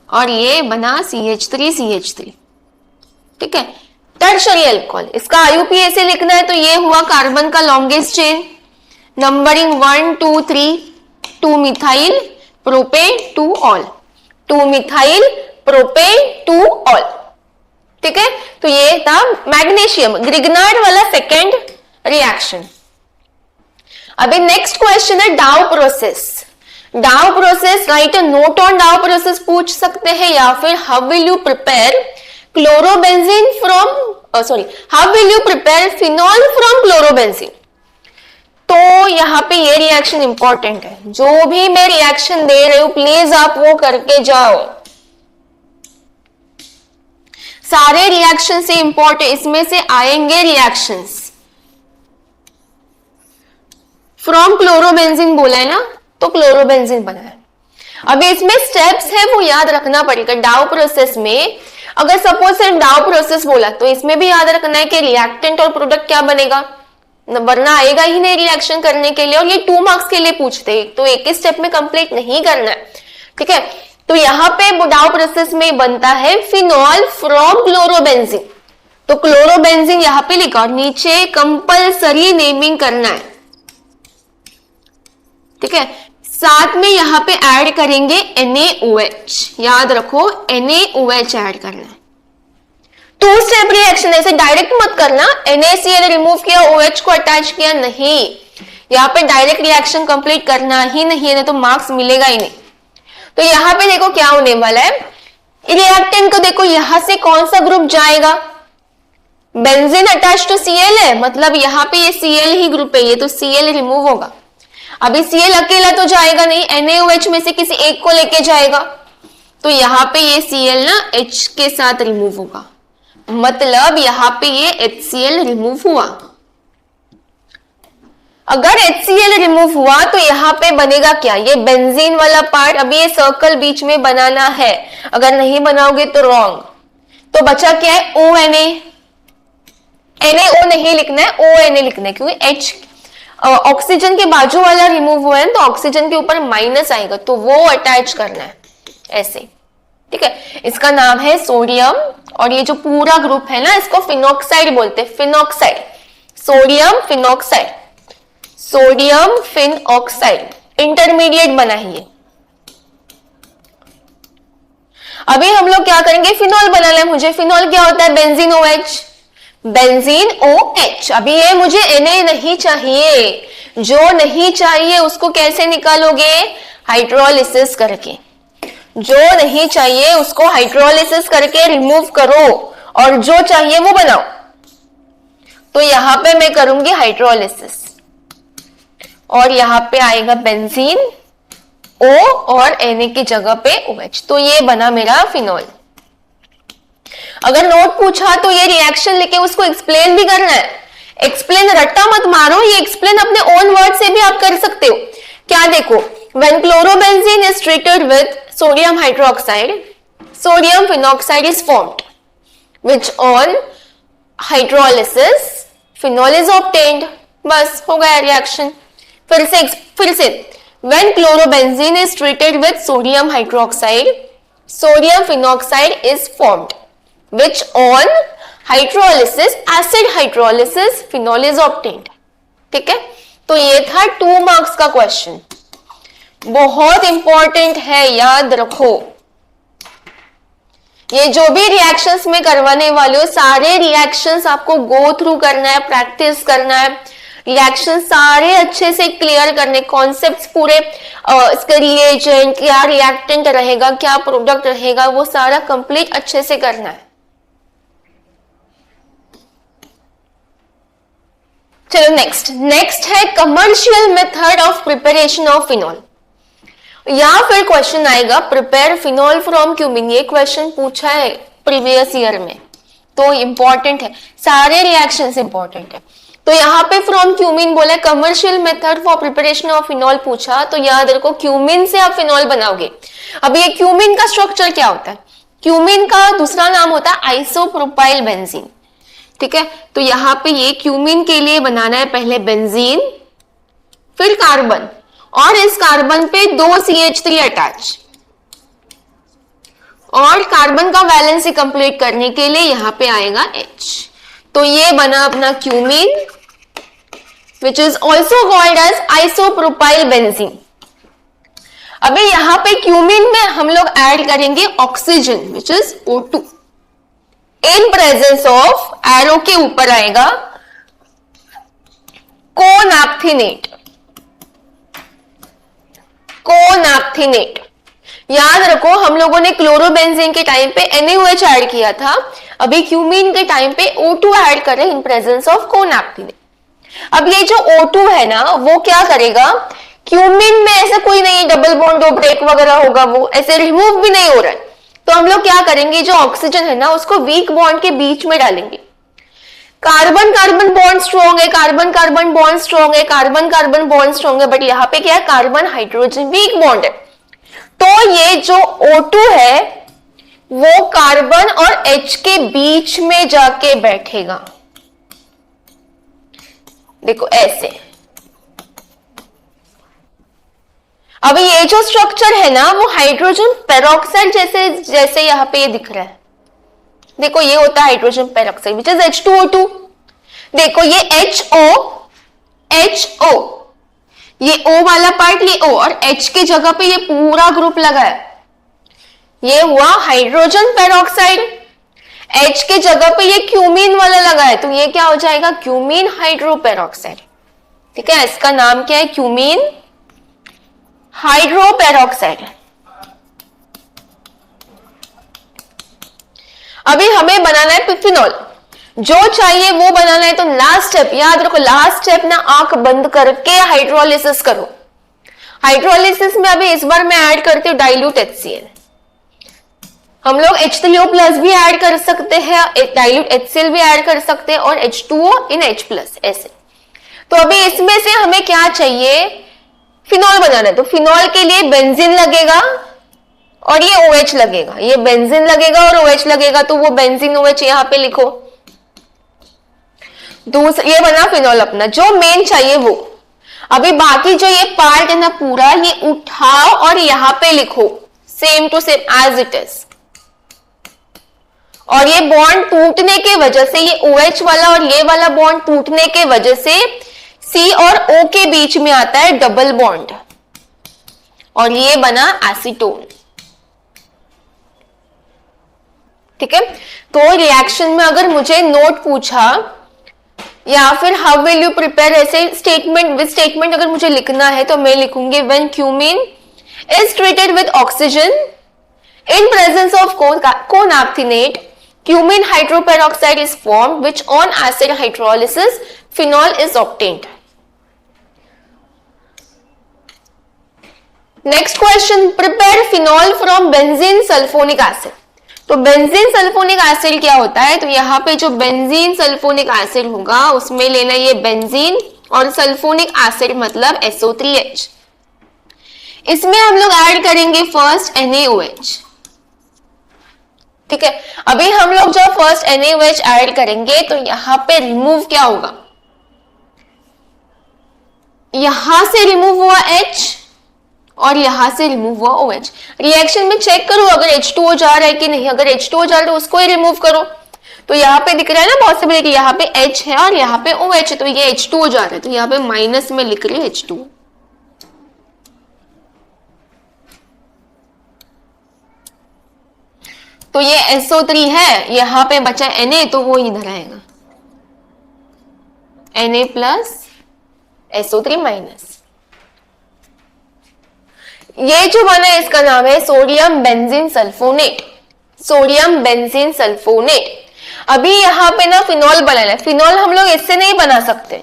और ये बना CH3CH3, ठीक है, टर्शरी अल्कोहल। इसका IUP ऐसे लिखना है, तो ये हुआ कार्बन का longest chain, numbering 1 2 3, 2 methyl propane 2 all, 2 methyl propane 2 all, ठीक है। तो ये था मैग्नीशियम, ग्रिग्नार्ड वाला सेकेंड रिएक्शन। अभी नेक्स्ट क्वेश्चन है डाउ प्रोसेस। डाउ process, right a note on डाउ प्रोसेस पूछ सकते हैं, या फिर how will you prepare chlorobenzene from how will you prepare phenol from chlorobenzene. तो यहाँ पे ये रिएक्शन इंपॉर्टेंट है, जो भी मैं रिएक्शन दे रही हूं प्लीज आप वो करके जाओ। सारे रिएक्शन से इंपॉर्टेंट इसमें से आएंगे रिएक्शंस। फ्रॉम क्लोरोबेंजीन बोला है ना, तो क्लोरोबेंजीन बना है। अब इसमें स्टेप्स है वो याद रखना पड़ेगा। डाउ प्रोसेस में अगर सपोज सिर्फ डाउ प्रोसेस बोला, तो इसमें भी याद रखना है कि रिएक्टेंट और प्रोडक्ट क्या बनेगा, वरना आएगा ही नहीं रिएक्शन करने के लिए। और ये 2 मार्क्स के लिए पूछते हैं, तो एक ही स्टेप में कंप्लीट नहीं करना है, ठीक है। तो यहाँ पे डाउ प्रोसेस में बनता है फिनॉल फ्रॉम क्लोरोबेंजीन, तो क्लोरोबेंजीन यहाँ पे लिखा और नीचे कंपल्सरी नेमिंग करना है, ठीक है। साथ में यहाँ पे ऐड करेंगे NaOH, याद रखो NaOH ऐड करना है। 2 स्टेप रिएक्शन, ऐसे डायरेक्ट मत करना, NaCl रिमूव किया, OH को अटैच किया, नहीं, यहाँ पे डायरेक्ट रिएक्शन कंप्लीट करना ही नहीं है, तो मार्क्स मिलेगा ही नहीं। तो यहाँ पे देखो क्या होने वाला है, रिएक्टेंट को देखो यहां से कौन सा ग्रुप जाएगा, बेंजीन अटैच टू Cl है, मतलब यहाँ पे ये Cl ही ग्रुप है, ये तो Cl रिमूव होगा। अभी Cl अकेला तो जाएगा नहीं, NaOH में से किसी एक को लेके जाएगा, तो यहाँ पे ये Cl ना H के साथ रिमूव होगा, मतलब यहाँ पे ये HCl रिमूव हुआ। अगर HCl रिमूव हुआ तो यहाँ पे बनेगा क्या, ये बेंजीन वाला पार्ट। अभी ये सर्कल बीच में बनाना है, अगर नहीं बनाओगे तो रॉन्ग। तो बचा क्या है, ONA, NaO नहीं लिखना है, ONA लिखना है, क्योंकि H ऑक्सीजन के बाजू वाला रिमूव हुआ है, तो ऑक्सीजन के ऊपर माइनस आएगा, तो वो अटैच करना है ऐसे, ठीक है। इसका नाम है सोडियम, और ये जो पूरा ग्रुप है ना, इसको फिनॉक्साइड बोलते हैं, phenoxide, sodium phenoxide, sodium phenoxide, intermediate बना है ये। अभी हम लोग क्या करेंगे, फिनॉल बनाना है मुझे। फिनॉल क्या होता है, बेंजीन OH, बेंजीन OH। अभी ये मुझे Na नहीं चाहिए, जो नहीं चाहिए उसको कैसे निकालोगे, हाइड्रोलिसिस करके, जो नहीं चाहिए उसको हाइड्रोलिसिस करके रिमूव करो, और जो चाहिए वो बनाओ। तो यहां पे मैं करूंगी हाइड्रोलिसिस, और यहां पे आएगा बेंजीन O और Na की जगह पे OH, तो ये बना मेरा फिनॉल। अगर नोट पूछा तो ये रिएक्शन लेके उसको एक्सप्लेन भी करना है। एक्सप्लेन रट्टा मत मारो, ये एक्सप्लेन अपने ओन वर्ड से भी आप कर सकते हो। क्या देखो, when chlorobenzene is treated with sodium hydroxide, sodium phenoxide is formed, which on hydrolysis phenol is obtained। बस हो गया रिएक्शन। फिर से when chlorobenzene is treated with sodium hydroxide, sodium phenoxide is formed, which on hydrolysis, acid hydrolysis, phenol is obtained। ठीक है, तो ये था 2 मार्क्स का क्वेश्चन, बहुत इंपॉर्टेंट है, याद रखो। ये जो भी रिएक्शंस में करवाने वाले हो, सारे रिएक्शंस आपको गो थ्रू करना है, प्रैक्टिस करना है, रिएक्शन सारे अच्छे से क्लियर करने, कॉन्सेप्ट्स पूरे, इसका रिएजेंट, क्या रिएक्टेंट रहेगा, क्या प्रोडक्ट रहेगा, वो सारा कंप्लीट अच्छे से करना है। चलो नेक्स्ट है commercial method of preparation of phenol, या फिर क्वेश्चन आएगा प्रिपेयर फिनॉल फ्रॉम क्यूमिन। ये क्वेश्चन पूछा है प्रीवियस ईयर में, तो इंपॉर्टेंट है, सारे रिएक्शंस इंपॉर्टेंट है। तो यहाँ पे फ्रॉम क्यूमिन बोला है, commercial method for preparation of phenol पूछा तो याद रखो क्यूमिन से आप फिनॉल बनाओगे। अब ये क्यूमिन का स्ट्रक्चर क्या होता है? क्यूमिन का दूसरा नाम होता है आइसोप्रोपाइल बेंजीन। ठीक है, तो यहाँ पे ये क्यूमिन के लिए बनाना है पहले बेंजीन, फिर कार्बन, और इस कार्बन पे 2 CH3 अटैच, और कार्बन का वैलेंसी कंप्लीट करने के लिए यहाँ पे आएगा H। तो ये बना अपना cumene, which is also called as isopropyl benzene. अभी यहाँ पे क्यूमिन में हम लोग ऐड करेंगे oxygen, which is O2, in presence of, arrow के ऊपर आएगा कोनैप्थिनेट। कोनैप्थिनेट याद रखो, हम लोगों ने क्लोरोबेंजीन के टाइम पे NaOH ऐड किया था, अभी क्यूमीन के टाइम पे O2 ऐड करें इन प्रेजेंस ऑफ कोनैप्थिनेट। अब ये जो O2 है ना, वो क्या करेगा, क्यूमीन में ऐसा कोई नहीं डबल बॉन्ड और ब्रेक वगैरह होगा, वो ऐसे रिमूव भी नहीं हो रहा है। तो हम लोग क्या करेंगे, जो ऑक्सीजन है ना उसको वीक बॉन्ड के बीच में डालेंगे। कार्बन कार्बन बॉन्ड स्ट्रॉन्ग है, कार्बन कार्बन बॉन्ड स्ट्रॉन्ग है, कार्बन कार्बन बॉन्ड स्ट्रॉन्ग है, बट यहाँ पे क्या है, कार्बन हाइड्रोजन वीक बॉन्ड है। तो ये जो O2 है वो कार्बन और H के बीच में जाके बैठेगा, देखो ऐसे। अब ये जो स्ट्रक्चर है ना वो हाइड्रोजन पेरोक्साइड जैसे यहाँ पे ये दिख रहा है, देखो ये होता है hydrogen peroxide which is H2O2। देखो ये HO, ये O वाला पार्ट, ये O, और H की जगह पे ये पूरा ग्रुप लगा है, ये हुआ हाइड्रोजन पेरोक्साइड। H की जगह पे ये क्यूमीन वाला लगा है, तो ये क्या हो जाएगा, क्यूमीन हाइड्रोपेरोक्साइड। ठीक है, इसका नाम क्या है, क्यूमीन हाइड्रोपेरोक्साइड। अभी हमें बनाना है फिनॉल, जो चाहिए वो बनाना है। तो लास्ट स्टेप याद रखो, लास्ट स्टेप ना आंख बंद करके हाइड्रोलिसिस करो। हाइड्रोलिसिस में अभी इस बार मैं ऐड करती हूँ डाइल्यूट HCl। हम लोग H3O+ भी ऐड कर सकते हैं, डाइल्यूट HCl भी ऐड कर सकते हैं, और H2O in H+ ऐसे। तो अभी इसमें से हमें क्या चाहिए, फिनॉल बनाना है। तो फिनॉल के लिए बेंजीन लगेगा और ये OH लगेगा, ये बेंजीन लगेगा और OH लगेगा, तो वो बेंजीन OH यहाँ पे लिखो। दूसरा ये बना फिनॉल अपना, जो मेन चाहिए वो। अभी बाकी जो ये पार्ट है ना पूरा, ये उठाओ और यहाँ पे लिखो same to same as it is. और ये बॉन्ड टूटने के वजह से, ये OH वाला और ये वाला बॉन्ड टूटने के वजह से C और O के बीच में आता है डबल बॉन्ड, और ये बना एसीटोन। ठीक है, तो रिएक्शन में अगर मुझे नोट पूछा या फिर हाउ विल यू प्रिपेयर, ऐसे स्टेटमेंट विद स्टेटमेंट अगर मुझे लिखना है तो मैं लिखूंगी when cumene is treated with oxygen in presence of conaphthenate, cumene hydroperoxide is formed, which on acid hydrolysis phenol is obtained. Next question, prepare phenol from benzene sulfonic acid. तो benzene sulphonic acid क्या होता है, तो यहाँ पे जो benzene sulphonic acid होगा उसमें लेना ये बेंजीन, और सल्फोनिक एसिड मतलब SO3H। इसमें हम लोग ऐड करेंगे फर्स्ट NaOH। ठीक है, अभी हम लोग जब फर्स्ट NaOH ऐड करेंगे तो यहाँ पे रिमूव क्या होगा, यहां से रिमूव हुआ H और यहां से रिमूव हुआ OH। रिएक्शन में चेक करो अगर H2O जा रहा है कि नहीं, अगर H2O जा रहा है तो उसको ही रिमूव करो। तो यहाँ पे दिख रहा है ना पॉसिबिलिटी, यहाँ पे H है और यहाँ पे OH है, तो ये H2O जा रहा है, तो यहाँ पे माइनस में लिख रही हूँ H2O। तो ये SO3 है, यहाँ पे बचा Na, तो वो इधर आएगा Na प्लस SO3 माइनस। ये जो बना है इसका नाम है sodium benzene sulphonate, sodium benzene sulphonate. अभी यहाँ पे ना फिनॉल बनाना है। फिनॉल हम लोग इससे नहीं बना सकते,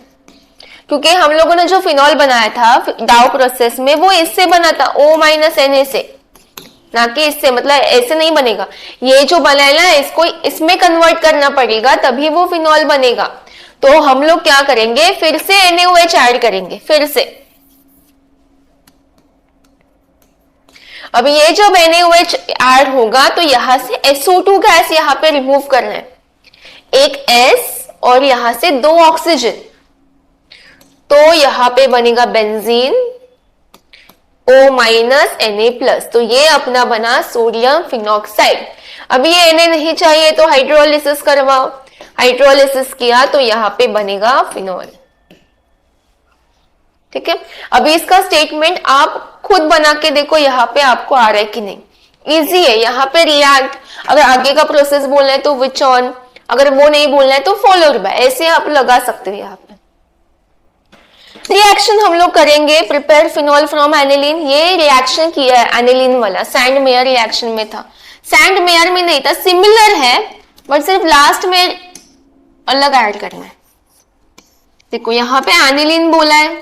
क्योंकि हम लोगों ने जो फिनॉल बनाया था डाउ प्रोसेस में वो इससे बना था O-Na से, ना कि इससे, मतलब ऐसे नहीं बनेगा। ये जो बना है ना इसको इसमें कन्वर्ट करना पड़ेगा तभी वो फिनॉल बनेगा। तो हम लोग क्या करेंगे, फिर से NaOH ऐड करेंगे फिर से। अब ये जब NaOH ऐड होगा तो यहां से SO2 गैस यहां पे रिमूव करना है, एक S और यहां से 2 ऑक्सीजन, तो यहां पे बनेगा बेंजीन O माइनस Na+, तो ये अपना बना सोडियम फिनॉक्साइड। अब ये Na नहीं चाहिए तो हाइड्रोलिसिस करवाओ, हाइड्रोलिसिस किया तो यहां पे बनेगा फिनॉल। ठीक है, अभी इसका स्टेटमेंट आप खुद बना के देखो यहाँ पे आपको आ रहा है कि नहीं, इजी है। यहाँ पे रिएक्ट, अगर आगे का प्रोसेस बोलना है तो विच ऑन, अगर वो नहीं बोलना है तो फॉलोड बाय, ऐसे आप लगा सकते हो। यहाँ पे रिएक्शन हम लोग करेंगे, प्रिपेयर फिनॉल फ्रॉम एनिलीन। ये रिएक्शन किया है एनिलीन वाला, सैंड मेयर रिएक्शन में था, सैंड मेयर में नहीं था, सिमिलर है बट सिर्फ लास्ट में अलग ऐड करना है। देखो यहाँ पे एनिलीन बोला है,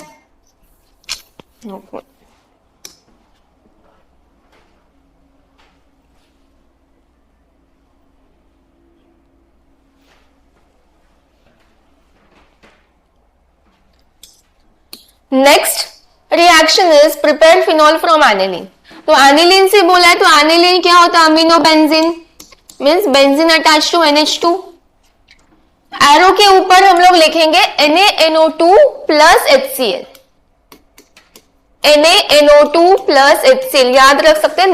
next reaction is prepare phenol from aniline. तो एनिलीन से बोला है, तो एनिलीन क्या होता है, amino benzene, means benzene attach to NH2। Arrow के ऊपर हम लोग लिखेंगे NaNO2 plus HCl, NaNO2 plus HCl, याद रख सकते हैं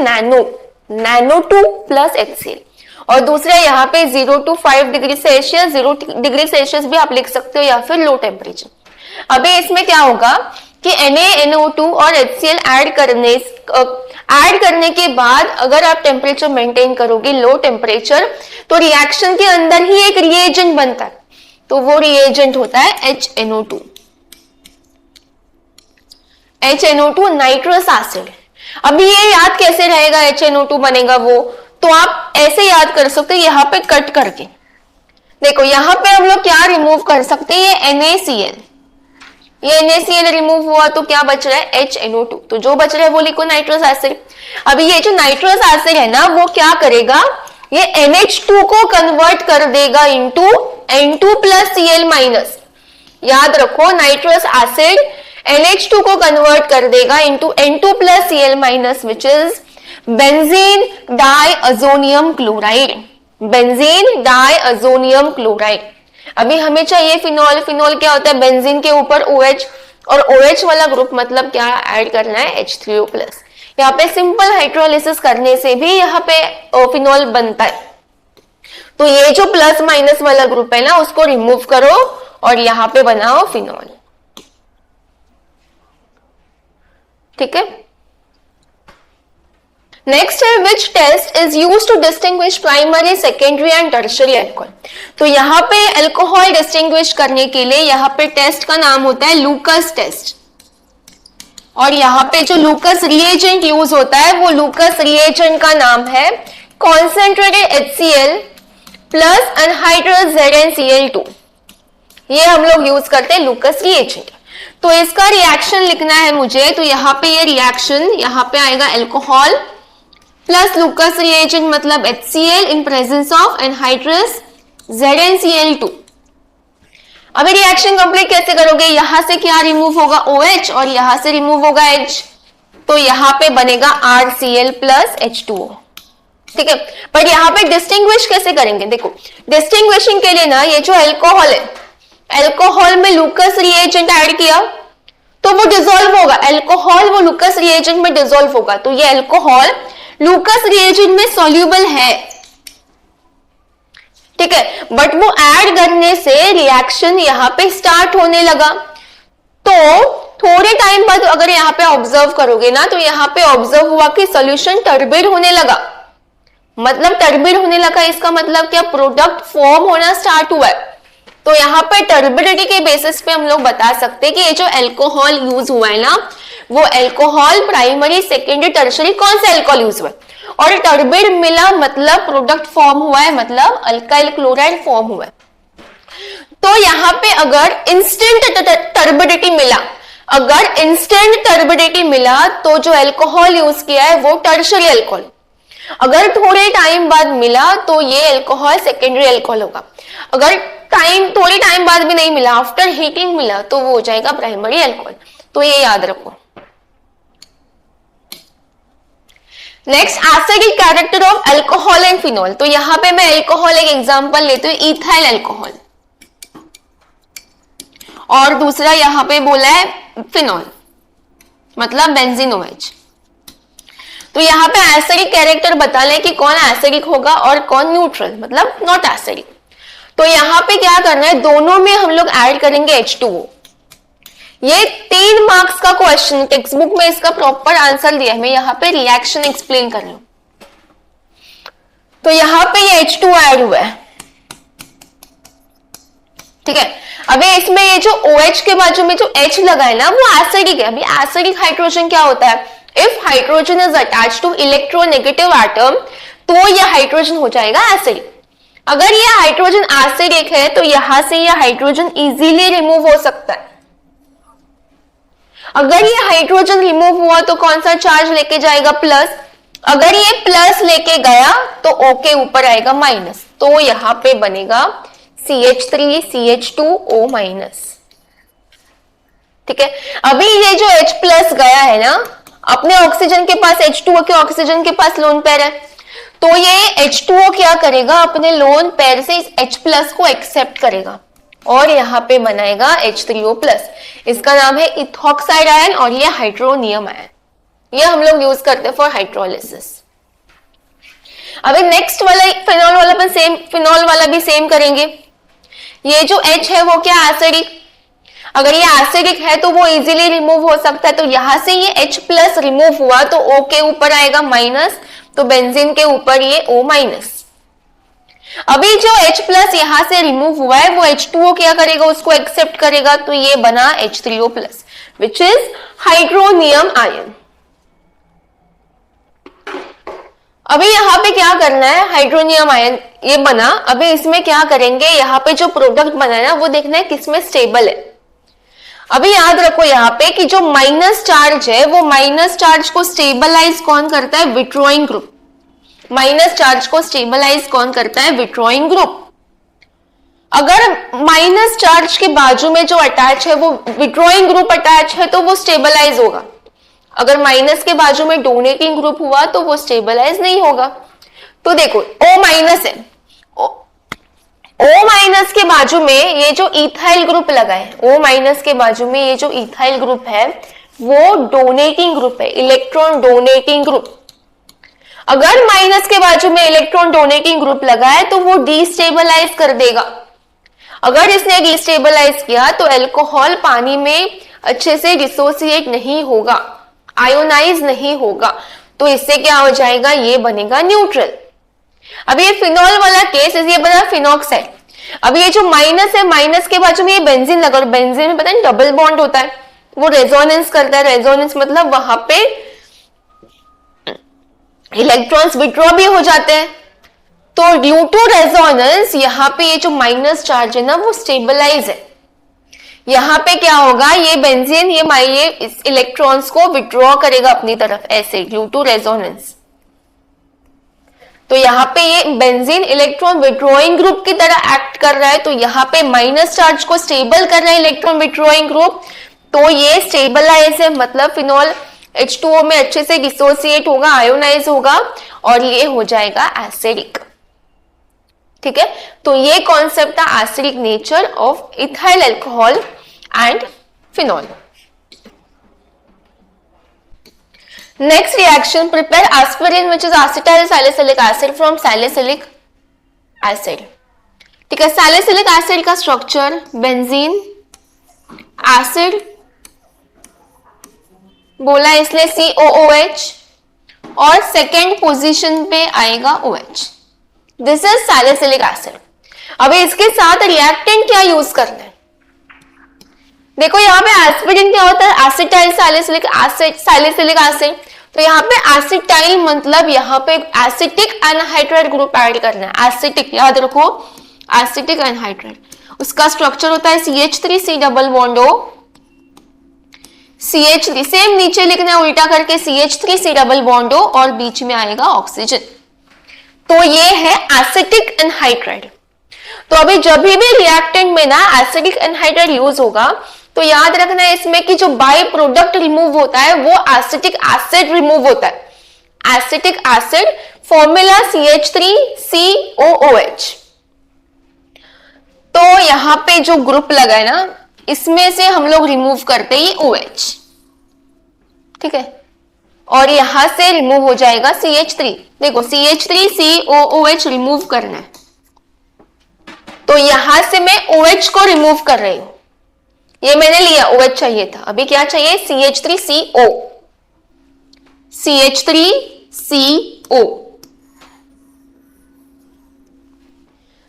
NaNO2 प्लस HCl। और दूसरा यहाँ पे 0 to 5 degree Celsius, 0 degree Celsius भी आप लिख सकते हो, या फिर लो टेम्परेचर। अभी इसमें क्या होगा कि NaNO2 और HCl ऐड करने के बाद अगर आप टेम्परेचर मेंटेन करोगे लो टेम्परेचर, तो रिएक्शन के अंदर ही एक रिएजेंट बनता है, तो वो रिएजेंट होता है HNO2। HNO2 nitrous acid. अभी ये याद कैसे रहेगा HNO2 बनेगा वो, तो आप ऐसे याद कर सकते हो, यहाँ पे कट करके देखो, यहाँ पे हम लोग क्या रिमूव कर सकते हैं, ये NaCl, ये NaCl रिमूव हुआ तो क्या बच रहा है, HNO2, तो जो बच रहा है वो लिखो नाइट्रस एसिड। अभी ये जो नाइट्रस एसिड है ना, वो क्या करेगा, ये NH2 को कन्वर्ट कर देगा into N2 plus Cl minus. याद रखो, नाइट्रस एसिड NH2 को कन्वर्ट कर देगा into N2 plus Cl minus, which is benzene diazonium chloride, benzene diazonium chloride. अभी हमें चाहिए फिनॉल, फिनॉल क्या होता है, बेंजीन के ऊपर OH, और OH वाला ग्रुप मतलब क्या ऐड करना है, H3O+। यहाँ पे सिंपल हाइड्रोलिसिस करने से भी यहाँ पे फिनॉल बनता है, तो ये जो प्लस माइनस वाला ग्रुप है ना, उसको रिमूव करो और यहाँ पे बनाओ फिनॉल। ठीक है, नेक्स्ट है which test is use to distinguish primary, secondary and tertiary alcohol. तो यहाँ पे अल्कोहल डिस्टिंग्विश करने के लिए यहाँ पे टेस्ट का नाम होता है लूकस टेस्ट, और यहाँ पे जो लूकस रिएजेंट यूज होता है वो लूकस रिएजेंट का नाम है concentrated HCl plus anhydrous ZnCl2। ये हम लोग यूज करते हैं लूकस रिएजेंट। तो इसका रिएक्शन लिखना है मुझे, तो यहाँ पे ये रिएक्शन यहाँ पे आएगा अल्कोहल प्लस लूकस रिएजेंट मतलब HCl in presence of anhydrous ZnCl2। अभी रिएक्शन कंप्लीट कैसे करोगे, यहां से क्या रिमूव होगा, OH, और यहां से रिमूव होगा H, तो यहां पे बनेगा RCl प्लस H2O। ठीक है, पर यहां पे डिस्टिंग्विश कैसे करेंगे, देखो डिस्टिंग्विशिंग के लिए ना, ये जो अल्कोहल है, अल्कोहल में लूकस रिएजेंट ऐड किया तो वो डिसॉल्व होगा, अल्कोहल वो लूकस रिएजेंट में डिसॉल्व होगा, तो ये अल्कोहल लूकस रिएजेंट में सॉल्यूबल है। ठीक है, बट वो ऐड करने से रिएक्शन यहाँ पे स्टार्ट होने लगा, तो थोड़े टाइम बाद अगर यहाँ पे ऑब्जर्व करोगे ना, तो यहाँ पे ऑब्जर्व हुआ कि सॉल्यूशन टर्बिड होने लगा। मतलब टर्बिड होने लगा, इसका मतलब क्या, प्रोडक्ट फॉर्म होना स्टार्ट हुआ है। तो यहाँ पे टर्बिडिटी के बेसिस पे हम लोग बता सकते हैं कि ये जो अल्कोहल यूज हुआ है ना, वो अल्कोहल प्राइमरी, सेकेंडरी, टर्शियरी कौन सा अल्कोहल यूज हुआ है, और टर्बिड मिला मतलब प्रोडक्ट फॉर्म हुआ है, मतलब अल्काइल क्लोराइड फॉर्म हुआ है। तो यहाँ पे अगर इंस्टेंट टर्बिडिटी मिला, अगर इंस्टेंट टर्बिडिटी मिला तो जो अल्कोहल यूज किया है वो टर्शियरी अल्कोहल। अगर थोड़े टाइम बाद मिला तो ये अल्कोहल सेकेंडरी अल्कोहल होगा। अगर थोड़े टाइम बाद भी नहीं मिला, आफ्टर हीटिंग मिला, तो वो हो जाएगा प्राइमरी अल्कोहल। तो ये याद रखो। Next, acidic character of alcohol and phenol. तो यहां पे मैं अल्कोहल एक एग्जांपल लेती हूँ, इथाइल अल्कोहल, और दूसरा यहां पे बोला है फिनॉल, मतलब बेंजीन OH। तो यहाँ पे एसिडिक कैरेक्टर बता ले कि कौन एसिडिक होगा और कौन न्यूट्रल, मतलब नॉट एसिडिक। तो यहाँ पे क्या करना है, दोनों में हम लोग ऐड करेंगे H2O। ये 3 मार्क्स का क्वेश्चन, टेक्स्ट बुक में इसका प्रॉपर आंसर दिया है, मैं यहाँ पे रिएक्शन एक्सप्लेन कर रही हूं। तो यहाँ पे ये H2O ऐड हुआ है, ठीक है। अभी इसमें ये जो OH के बाजू में जो H लगा है ना, वो एसिडिक है। अभी एसिडिक हाइड्रोजन क्या होता है, if hydrogen is attached to electronegative atom, तो ये हाइड्रोजन हो जाएगा एसिडिक। अगर ये हाइड्रोजन एसिडिक है तो यहां से ये हाइड्रोजन इजीली रिमूव हो सकता है। अगर ये हाइड्रोजन रिमूव हुआ तो कौन सा चार्ज लेके जाएगा, प्लस। अगर ये प्लस लेके गया तो O के ऊपर आएगा माइनस, तो यहां पे बनेगा CH3 CH2O माइनस, ठीक है। अभी ये जो H प्लस गया है ना, अपने ऑक्सीजन के पास H2O के ऑक्सीजन के पास लोन पेयर है, तो ये H2O क्या करेगा, अपने लोन पेयर से इस H प्लस को एक्सेप्ट करेगा और यहाँ पे बनाएगा H3O प्लस। इसका नाम है इथॉक्साइड आयन और ये हाइड्रोनियम आयन, ये हम लोग यूज करते हैं फॉर हाइड्रोलिसिस। अभी नेक्स्ट वाला फिनॉल वाला पर सेम, फिनॉल वाला भी सेम करेंगे। ये जो H है वो क्या एसिडिक, अगर ये एसिडिक है तो वो इजीली रिमूव हो सकता है, तो यहां से ये H प्लस रिमूव हुआ तो O के ऊपर आएगा माइनस, तो बेंजीन के ऊपर ये O माइनस। अभी जो H प्लस यहां से रिमूव हुआ है वो H2O क्या करेगा, उसको एक्सेप्ट करेगा, तो ये बना H3O plus which is hydronium ion. अभी यहाँ पे क्या करना है, हाइड्रोनियम आयन ये बना। अभी इसमें क्या करेंगे, यहाँ पे जो प्रोडक्ट बना है ना, वो देखना है किसमें स्टेबल है। अभी याद रखो यहाँ पे कि जो माइनस चार्ज है, वो माइनस चार्ज को स्टेबलाइज कौन करता है, विथड्रॉइंग ग्रुप। माइनस चार्ज को स्टेबलाइज कौन करता है, विथड्रॉइंग ग्रुप। अगर माइनस चार्ज के बाजू में जो अटैच है वो विथड्रॉइंग ग्रुप अटैच है तो वो स्टेबलाइज होगा। अगर माइनस के बाजू में डोनेटिंग ग्रुप हुआ तो वो स्टेबलाइज नहीं होगा। तो देखो O माइनस है, O माइनस के बाजू में ये जो इथाइल ग्रुप लगा है, O माइनस के बाजू में ये जो इथाइल ग्रुप है वो डोनेटिंग ग्रुप है, इलेक्ट्रॉन डोनेटिंग ग्रुप। अगर माइनस के बाजू में इलेक्ट्रॉन डोनेटिंग ग्रुप लगा है तो वो डिस्टेबलाइज कर देगा। अगर इसने डिस्टेबलाइज किया तो अल्कोहल पानी में अच्छे से डिसोसिएट नहीं होगा, आयोनाइज नहीं होगा, तो इससे क्या हो जाएगा, ये बनेगा न्यूट्रल। अब ये फिनॉल वाला केस, ये बना फिनॉक्साइड। अब ये जो माइनस है, माइनस के बाजू में ये बेंजीन लगा, और बेंजीन में पता है डबल बॉन्ड होता है, वो रेजोनेंस करता है। रेजोनेंस मतलब वहां पे इलेक्ट्रॉन्स विड्रॉ भी हो जाते हैं। तो ड्यू टू रेजोनेंस यहाँ पे ये जो माइनस चार्ज है ना वो स्टेबलाइज है। यहाँ पे क्या होगा, ये बेंजीन ये इस इलेक्ट्रॉन्स को विड्रॉ करेगा अपनी तरफ ऐसे, ड्यू टू रेजोनेंस। तो यहाँ पे ये बेंजीन इलेक्ट्रॉन विड्रॉइंग ग्रुप की तरह एक्ट कर रहा है, तो यहाँ पे माइनस चार्ज को स्टेबल कर रहा है इलेक्ट्रॉन विड्रॉइंग ग्रुप, तो ये स्टेबलाइज है, मतलब फिनॉल H2O में अच्छे से डिसोसिएट होगा, आयोनाइज होगा और ये हो जाएगा एसिडिक। ठीक है, तो ये कॉन्सेप्ट था acidic nature of ethyl alcohol and phenol. Next reaction, prepare aspirin which is acetyl salicylic acid from salicylic acid. ठीक है, सैलिसिलिक एसिड का स्ट्रक्चर बेंजीन एसिड बोला इसलिए COOH और सेकेंड पोजीशन पे आएगा OH। This is salicylic acid. अभी इसके साथ रिएक्टेंट क्या यूज करना है, देखो यहाँ पे एस्पिरिन क्या होता है, acetyl salicylic acid, salicylic acid. तो यहाँ पे एसिटाइल मतलब यहाँ पे एसिटिक एनहाइड्राइड ग्रुप ऐड करना है। एसिटिक याद रखो, एसिटिक एनहाइड्राइड, उसका स्ट्रक्चर होता है CH3C double bond O, CH3 same नीचे लिखना है उल्टा करके, CH3C डबल बॉन्ड O और बीच में आएगा ऑक्सीजन। तो ये है एसिटिक एनहाइड्राइड। तो अभी जब भी रिएक्टेंट में ना एसिडिक एनहाइड्राइड यूज होगा तो याद रखना है इसमें कि जो बाई प्रोडक्ट रिमूव होता है वो एसिटिक एसिड रिमूव होता है। Acetic acid formula CH3COOH। तो यहां पे जो ग्रुप लगा है ना इसमें से हम लोग रिमूव करते ही OH, ठीक है, और यहां से रिमूव हो जाएगा CH3। देखो CH3COOH रिमूव करना है तो यहां से मैं OH को रिमूव कर रही हूं। ये मैंने लिया, OH चाहिए था, अभी क्या चाहिए CH3CO। CH3CO।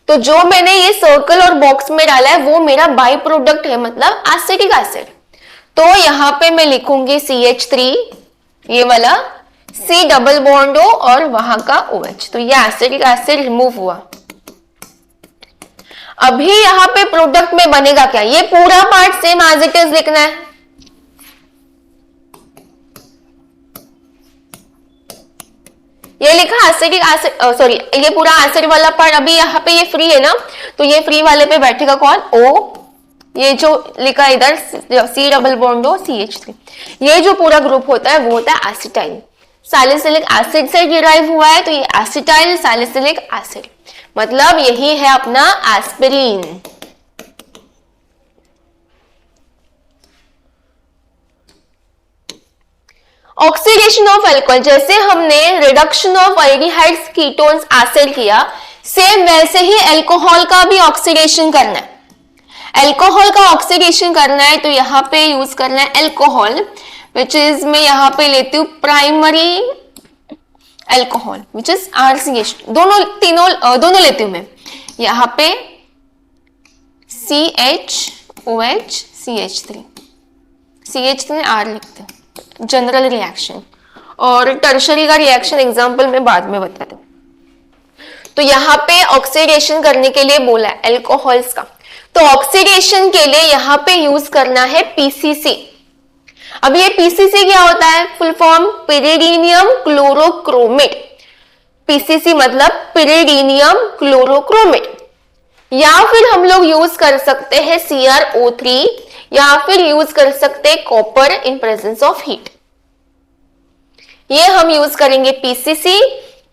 तो जो मैंने ये सर्कल और बॉक्स में डाला है वो मेरा बाई प्रोडक्ट है, मतलब एसिटिक एसिड। तो यहां पे मैं लिखूंगी CH3 ये वाला, C डबल बॉन्ड O और वहां का OH। तो ये एसिटिक एसिड रिमूव हुआ। अभी यहां पे प्रोडक्ट में बनेगा क्या, ये पूरा part same as it is लिखना है। ये लिखा एसिडिक एसिड, सॉरी ये पूरा एसिड वाला पार्ट, अभी यहाँ पे ये फ्री है ना तो ये फ्री वाले पे बैठेगा कौन, O। ये जो लिखा इधर C double bond O CH3, ये जो पूरा ग्रुप होता है वो होता है एसिटाइल। सैलिसिलिक एसिड से डिराइव हुआ है तो ये एसिटाइल सैलिसिलिक एसिड, मतलब यही है अपना एस्पिरिन। ऑक्सीडेशन ऑफ अल्कोहल, जैसे हमने reduction of aldehydes ketones acid किया, सेम वैसे ही अल्कोहल का भी ऑक्सीडेशन करना है। अल्कोहल का ऑक्सीडेशन करना है तो यहाँ पे यूज करना है अल्कोहल, विच इज मैं यहाँ पे लेती हूँ primary alcohol which is RCH, दोनों लेती हूं मैं। यहाँ पे CHOH CH3 R लिखते हैं, जनरल रिएक्शन, और टर्शरी का रिएक्शन एग्जांपल में बाद में बता दूं। तो यहाँ पे ऑक्सीडेशन करने के लिए बोला है अल्कोहल्स का, तो ऑक्सीडेशन के लिए यहाँ पे यूज करना है PCC। अब ये PCC क्या होता है, फुल फॉर्म पिरिडीनियम क्लोरोक्रोमेट। PCC मतलब पिरिडीनियम क्लोरोक्रोमेट, या फिर हम लोग यूज कर सकते हैं CrO3, या फिर यूज कर सकते हैं copper in presence of heat. ये हम यूज करेंगे PCC,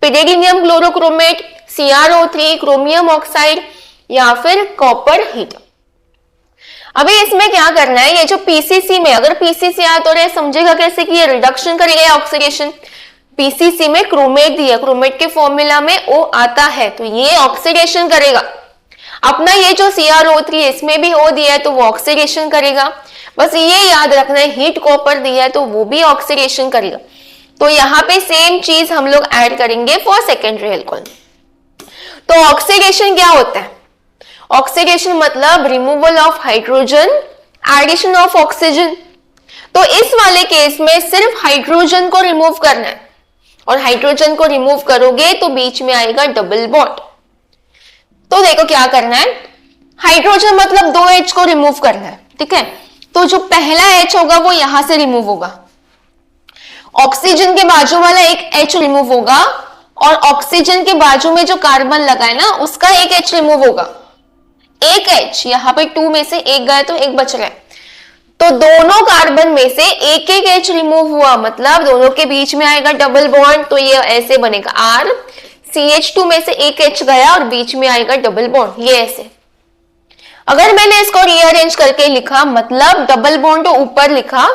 pyridinium chlorochromate, CrO3, chromium oxide, या फिर कॉपर हीट। अभी इसमें क्या करना है, ये जो PCC में अगर PCC आया तो ये समझेगा कैसे कि ये रिडक्शन करेगा ऑक्सीडेशन। PCC में क्रोमेट दिया, क्रोमेट के फॉर्मूला में O आता है तो ये ऑक्सीडेशन करेगा। अपना ये जो CrO3 है इसमें भी O दिया है तो वो ऑक्सीडेशन करेगा। बस ये याद रखना है, हीट कॉपर दिया है तो वो भी ऑक्सीडेशन करेगा। तो यहाँ पे सेम चीज हम लोग ऐड करेंगे फॉर सेकेंडरी अल्कोहल। तो ऑक्सीडेशन क्या होता है, ऑक्सीडेशन मतलब removal of hydrogen, addition of oxygen. तो इस वाले केस में सिर्फ हाइड्रोजन को रिमूव करना है, और हाइड्रोजन को रिमूव करोगे तो बीच में आएगा डबल बॉन्ड। तो देखो क्या करना है, हाइड्रोजन मतलब 2 H को रिमूव करना है, ठीक है। तो जो पहला H होगा वो यहां से रिमूव होगा, ऑक्सीजन के बाजू वाला एक H रिमूव होगा, और ऑक्सीजन के बाजू में जो कार्बन लगा है ना उसका एक H रिमूव होगा। एक H, यहाँ पे 2 में से एक गया तो एक बच रहा है, तो दोनों कार्बन में से एक एक H रिमूव हुआ, मतलब दोनों के बीच में आएगा डबल बॉन्ड। तो ये ऐसे बनेगा R, CH2 में से एक H गया और बीच में आएगा डबल बॉन्ड, ये ऐसे। अगर मैंने इसको रीअरेंज करके लिखा, मतलब डबल बॉन्ड तो ऊपर लिखा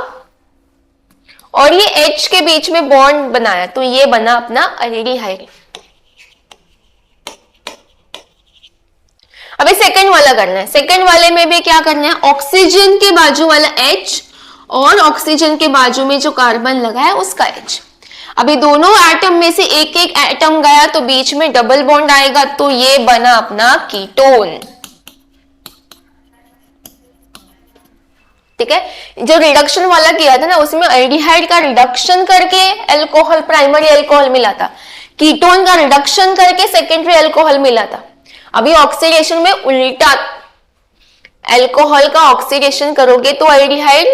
और ये H के बीच में बॉन्ड बनाया, तो ये बना अपना एल्डिहाइड। अभी सेकंड वाला करना है, सेकंड वाले में भी क्या करना है, ऑक्सीजन के बाजू वाला H और ऑक्सीजन के बाजू में जो कार्बन लगा है उसका H। अभी दोनों एटम में से एक एक एटम गया तो बीच में डबल बॉन्ड आएगा, तो ये बना अपना कीटोन, ठीक है। जो रिडक्शन वाला किया था ना उसमें एल्डिहाइड का रिडक्शन करके अल्कोहल प्राइमरी अल्कोहल मिला था, कीटोन का रिडक्शन करके सेकेंडरी अल्कोहल मिला था। अभी ऑक्सीडेशन में उल्टा, अल्कोहल का ऑक्सीडेशन करोगे तो एल्डिहाइड,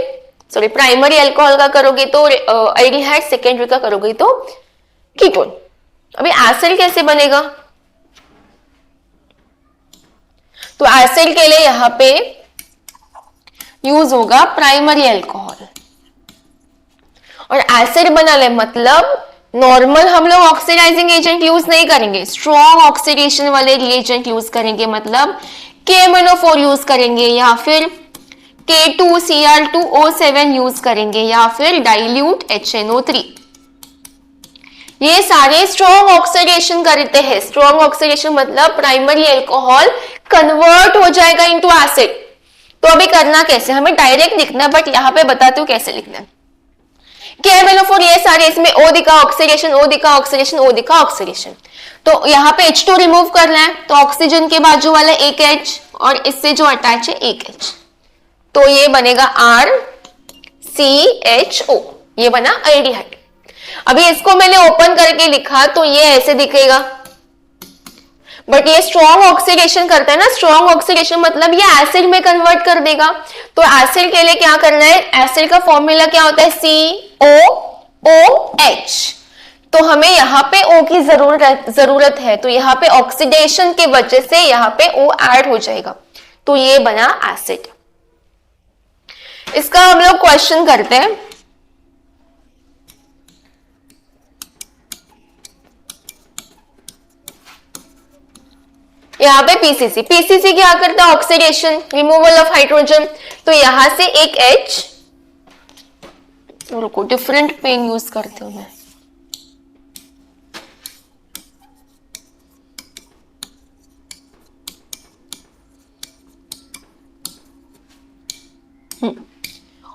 सॉरी प्राइमरी अल्कोहल का करोगे तो एल्डिहाइड, सेकेंडरी का करोगे तो कीटोन। अभी एसिड कैसे बनेगा? तो एसिड के लिए यहां पे यूज होगा प्राइमरी अल्कोहल, और एसिड बनाने मतलब नॉर्मल हम लोग ऑक्सीडाइजिंग एजेंट यूज नहीं करेंगे, स्ट्रॉन्ग ऑक्सीडेशन वाले रिएजेंट यूज करेंगे, मतलब KMnO4 यूज करेंगे, या फिर K2Cr2O7 यूज करेंगे, या फिर डाइल्यूट HNO3। ये सारे स्ट्रॉन्ग ऑक्सीडेशन करते हैं। स्ट्रॉन्ग ऑक्सीडेशन मतलब प्राइमरी अल्कोहल कन्वर्ट हो जाएगा इनटू एसिड। तो अभी करना कैसे, हमें डायरेक्ट लिखना है, बट यहाँ पे बताती हूँ कैसे लिखना है। KMnO4 ये सारे, इसमें O दिखा ऑक्सीडेशन, O दिखा ऑक्सीडेशन, O दिखा ऑक्सीडेशन। तो यहाँ पे H2 रिमूव करना है, तो ऑक्सीजन के बाजू वाला एक H और इससे जो अटैच है एक H, तो ये बनेगा RCHO, ये बना एल्डिहाइड। अभी इसको मैंने ओपन करके लिखा तो ये ऐसे दिखेगा, बट ये स्ट्रॉन्ग ऑक्सीडेशन करता है ना, स्ट्रॉन्ग ऑक्सीडेशन मतलब ये एसिड में कन्वर्ट कर देगा। तो एसिड के लिए क्या करना है, एसिड का फॉर्मूला क्या होता है, COOH। तो हमें यहाँ पे O की जरूरत है, तो यहाँ पे ऑक्सीडेशन के वजह से यहाँ पे O ऐड हो जाएगा, तो ये बना एसिड। इसका हम लोग क्वेश्चन करते हैं। यहाँ पे पीसीसी क्या करता है, ऑक्सीडेशन, रिमूवल ऑफ हाइड्रोजन। तो यहां से एक H, रुको डिफरेंट पेन यूज करते हूं मैं,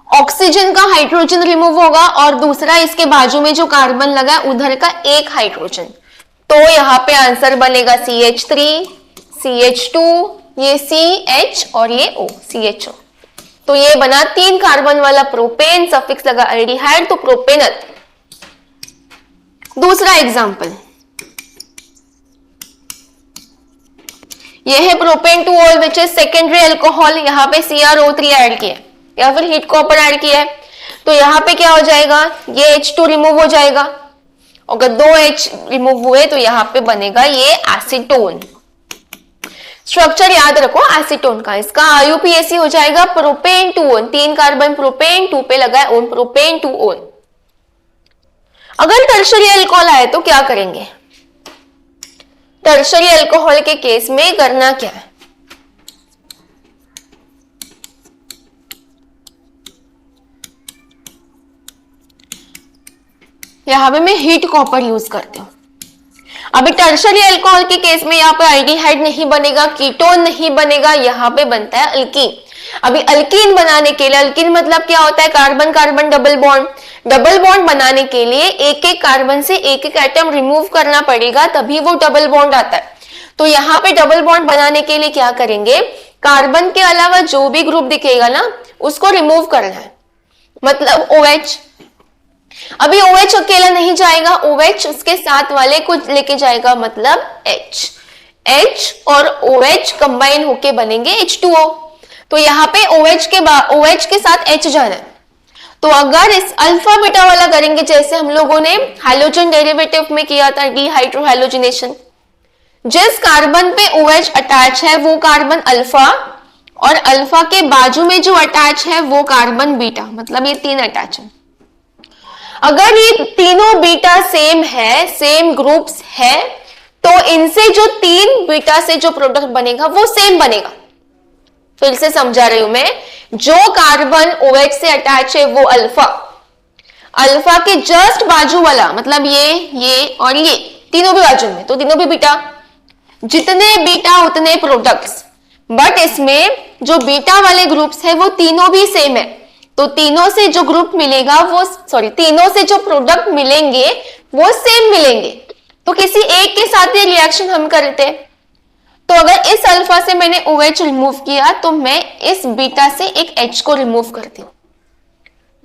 ऑक्सीजन का हाइड्रोजन रिमूव होगा और दूसरा इसके बाजू में जो कार्बन लगा है उधर का एक हाइड्रोजन, तो यहाँ पे आंसर बनेगा CH3, CH2, ये CH और ये O, CHO। तो ये बना 3 कार्बन वाला प्रोपेन, सफिक्स लगा एल्डिहाइड, तो प्रोपेनल। दूसरा एग्जांपल, ये है प्रोपेन 2-ऑल विच इज सेकेंडरी अल्कोहल। यहाँ पे CrO3 ऐड किया या फिर हीट कॉपर ऐड किया है, तो यहाँ पे क्या हो जाएगा, ये H2 रिमूव हो जाएगा, अगर 2 H रिमूव हुए तो यहाँ पे बनेगा ये एसीटोन। स्ट्रक्चर याद रखो एसीटोन का, इसका IUPAC हो जाएगा प्रोपेन 2-ओन, 3 कार्बन प्रोपेन, 2 पे लगा है ओन, प्रोपेन 2-ओन। अगर टर्शरी अल्कोहल आए तो क्या करेंगे, टर्शरी अल्कोहल के केस में करना क्या है, यहां पे मैं हीट कॉपर यूज करती हूँ। अभी टर्शरी अल्कोहल के केस में यहाँ पे एल्डिहाइड नहीं बनेगा, कीटोन नहीं बनेगा, यहाँ पे बनता है अल्कीन। अभी अल्कीन बनाने के लिए, अल्कीन मतलब क्या होता है, carbon carbon double bond, double bond बनाने के लिए एक एक कार्बन से एक एक एटम रिमूव करना पड़ेगा, तभी वो डबल बॉन्ड आता है। तो यहाँ पे डबल बॉन्ड बनाने के लिए क्या करेंगे, कार्बन के अलावा जो भी ग्रुप दिखेगा ना उसको रिमूव करना है, मतलब OH। अभी OH अकेला नहीं जाएगा, OH उसके साथ वाले को लेके जाएगा, मतलब H और OH कंबाइन होके बनेंगे H2O। तो यहाँ पे OH के साथ H जाना है। तो अगर इस अल्फा बीटा वाला करेंगे, जैसे हम लोगों ने हाइड्रोजन डेरिवेटिव में किया था डिहाइड्रोहाइलोजिनेशन, जिस कार्बन पे OH अटैच है वो कार्बन अल्फा, और अल्फा के बाजू में जो अटैच है वो कार्बन बीटा, मतलब ये 3 अटैच है। अगर ये तीनों बीटा सेम है, सेम ग्रुप्स है, तो इनसे जो 3 बीटा से जो प्रोडक्ट बनेगा वो सेम बनेगा। फिर से समझा रही हूं मैं, जो कार्बन OH से अटैच है वो अल्फा, अल्फा के जस्ट बाजू वाला, मतलब ये और ये तीनों भी बाजू में, तो तीनों भी बीटा, जितने बीटा उतने प्रोडक्ट्स। बट इसमें जो बीटा वाले ग्रुप्स है वो तीनों भी सेम है, तो तीनों से जो ग्रुप मिलेगा तीनों से जो प्रोडक्ट मिलेंगे वो सेम मिलेंगे। तो किसी एक के साथ ये रिएक्शन हम करते हैं, तो अगर इस अल्फा से मैंने OH रिमूव किया तो मैं इस बीटा से एक H को रिमूव करती हूँ,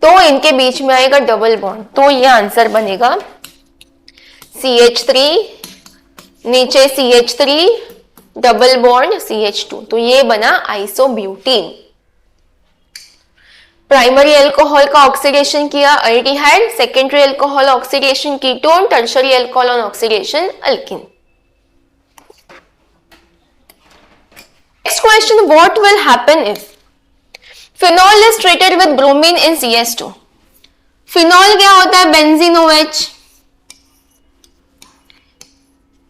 तो इनके बीच में आएगा डबल बॉन्ड, तो ये आंसर बनेगा CH3, नीचे CH3 डबल बॉन्ड CH2, तो ये बना आइसोब्यूटीन। प्राइमरी अल्कोहल का ऑक्सीडेशन किया aldehyde, secondary alcohol oxidation ketone, tertiary alcohol oxidation alkyne. Next question, what will happen if phenol is treated with bromine in CS2? Phenol क्या होता है? Benzene OH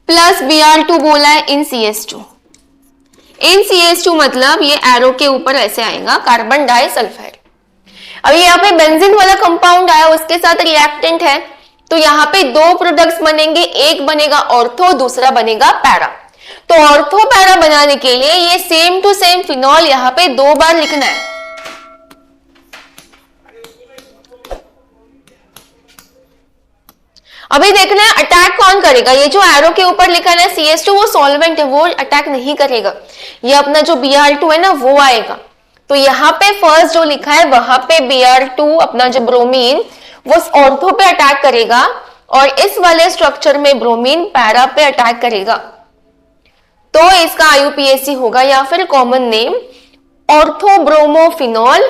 plus Br2 बोला है इन CS2। इन CS2 मतलब ये arrow के ऊपर ऐसे आएगा कार्बन डाइसल्फाइड। अब यहाँ पे बेंजीन वाला कंपाउंड आया, उसके साथ रिएक्टेंट है, तो यहाँ पे दो प्रोडक्ट्स बनेंगे, एक बनेगा ऑर्थो, दूसरा बनेगा पैरा। तो ऑर्थो पैरा बनाने के लिए ये सेम टू सेम फिनॉल यहाँ पे दो बार लिखना है। अभी देखना है अटैक कौन करेगा। ये जो एरो के ऊपर लिखा है CS2 वो सॉल्वेंट है, वो अटैक नहीं करेगा। ये अपना जो Br2 है ना वो आएगा। तो यहाँ पे फर्स्ट जो लिखा है वहां पे Br2 अपना जो ब्रोमीन वो ऑर्थो पे अटैक करेगा और इस वाले स्ट्रक्चर में ब्रोमीन पैरा पे अटैक करेगा। तो इसका IUPAC होगा या फिर common name ortho bromophenol